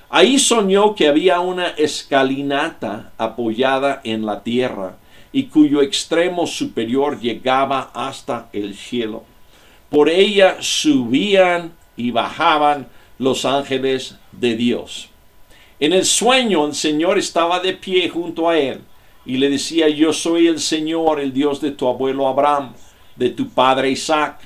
[SPEAKER 1] Ahí soñó que había una escalinata apoyada en la tierra y cuyo extremo superior llegaba hasta el cielo. Por ella subían y bajaban los ángeles de Dios. En el sueño el Señor estaba de pie junto a él y le decía: yo soy el Señor, el Dios de tu abuelo Abraham, de tu padre Isaac.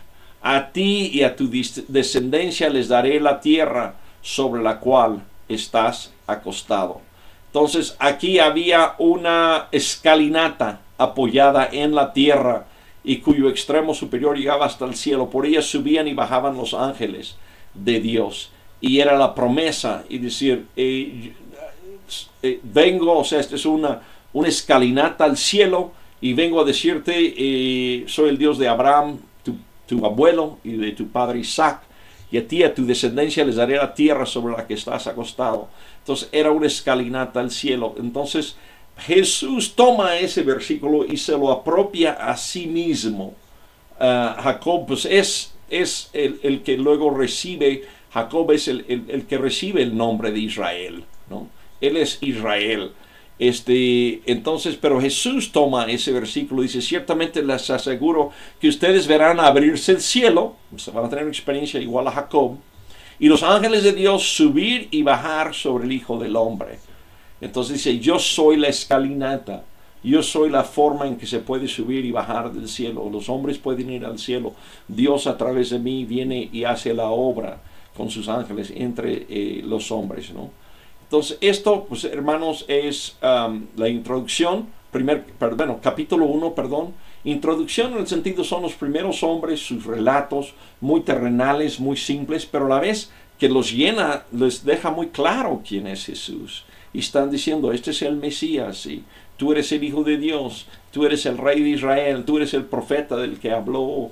[SPEAKER 1] A ti y a tu descendencia les daré la tierra sobre la cual estás acostado. Entonces aquí había una escalinata apoyada en la tierra y cuyo extremo superior llegaba hasta el cielo. Por ella subían y bajaban los ángeles de Dios. Y era la promesa, y decir, vengo, o sea, esta es una escalinata al cielo, y vengo a decirte, soy el Dios de Abraham, tu abuelo, y de tu padre Isaac, y a ti, a tu descendencia, les daré la tierra sobre la que estás acostado. Entonces era una escalinata al cielo. Entonces Jesús toma ese versículo y se lo apropia a sí mismo. Jacob pues es el que luego recibe, Jacob es el que recibe el nombre de Israel, ¿no? Él es Israel. Entonces, pero Jesús toma ese versículo y dice, ciertamente les aseguro que ustedes verán abrirse el cielo, van a tener una experiencia igual a Jacob, y los ángeles de Dios subir y bajar sobre el Hijo del Hombre. Entonces dice, yo soy la escalinata, yo soy la forma en que se puede subir y bajar del cielo. Los hombres pueden ir al cielo. Dios a través de mí viene y hace la obra con sus ángeles entre los hombres, ¿no? Entonces esto, pues hermanos, es la introducción, capítulo 1, introducción en el sentido son los primeros hombres, sus relatos muy terrenales, muy simples, pero a la vez que los llena, les deja muy claro quién es Jesús. Y están diciendo, este es el Mesías, y tú eres el Hijo de Dios, tú eres el Rey de Israel, tú eres el profeta del que habló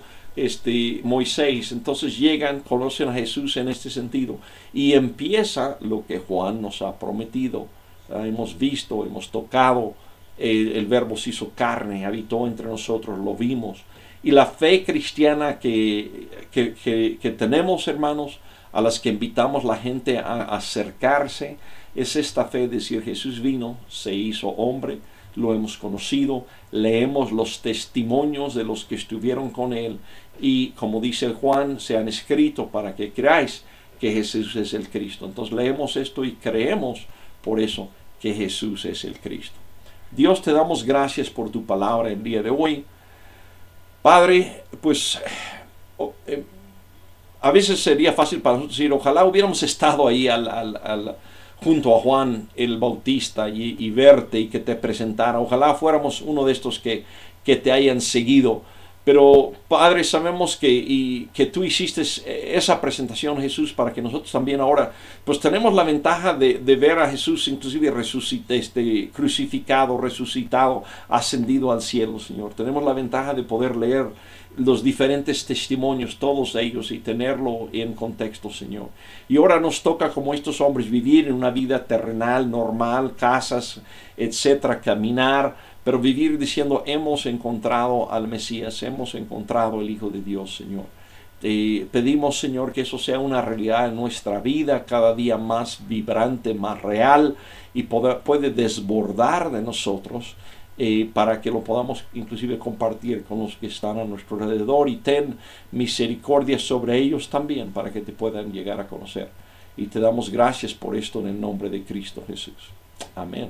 [SPEAKER 1] Moisés. Entonces llegan, conocen a Jesús en este sentido, y empieza lo que Juan nos ha prometido. Hemos visto, hemos tocado, el Verbo se hizo carne, habitó entre nosotros, lo vimos. Y la fe cristiana que tenemos, hermanos, a las que invitamos la gente a acercarse, es esta fe de decir, Jesús vino, se hizo hombre, lo hemos conocido, leemos los testimonios de los que estuvieron con él, y como dice Juan, se han escrito para que creáis que Jesús es el Cristo. Entonces leemos esto y creemos por eso que Jesús es el Cristo. Dios, te damos gracias por tu palabra el día de hoy. Padre, pues a veces sería fácil para nosotros decir, ojalá hubiéramos estado ahí junto a Juan el Bautista y verte y que te presentara. Ojalá fuéramos uno de estos que te hayan seguido. Pero Padre, sabemos que tú hiciste esa presentación, Jesús, para que nosotros también ahora pues tenemos la ventaja de ver a Jesús inclusive crucificado, resucitado, ascendido al cielo, Señor. Tenemos la ventaja de poder leer los diferentes testimonios, todos ellos, y tenerlo en contexto, Señor. Y ahora nos toca, como estos hombres, vivir en una vida terrenal, normal, casas, etcétera, caminar, pero vivir diciendo, hemos encontrado al Mesías, hemos encontrado el Hijo de Dios, Señor. Te pedimos, Señor, que eso sea una realidad en nuestra vida, cada día más vibrante, más real, y puede desbordar de nosotros, para que lo podamos inclusive compartir con los que están a nuestro alrededor, y ten misericordia sobre ellos también, para que te puedan llegar a conocer. Y te damos gracias por esto en el nombre de Cristo Jesús. Amén.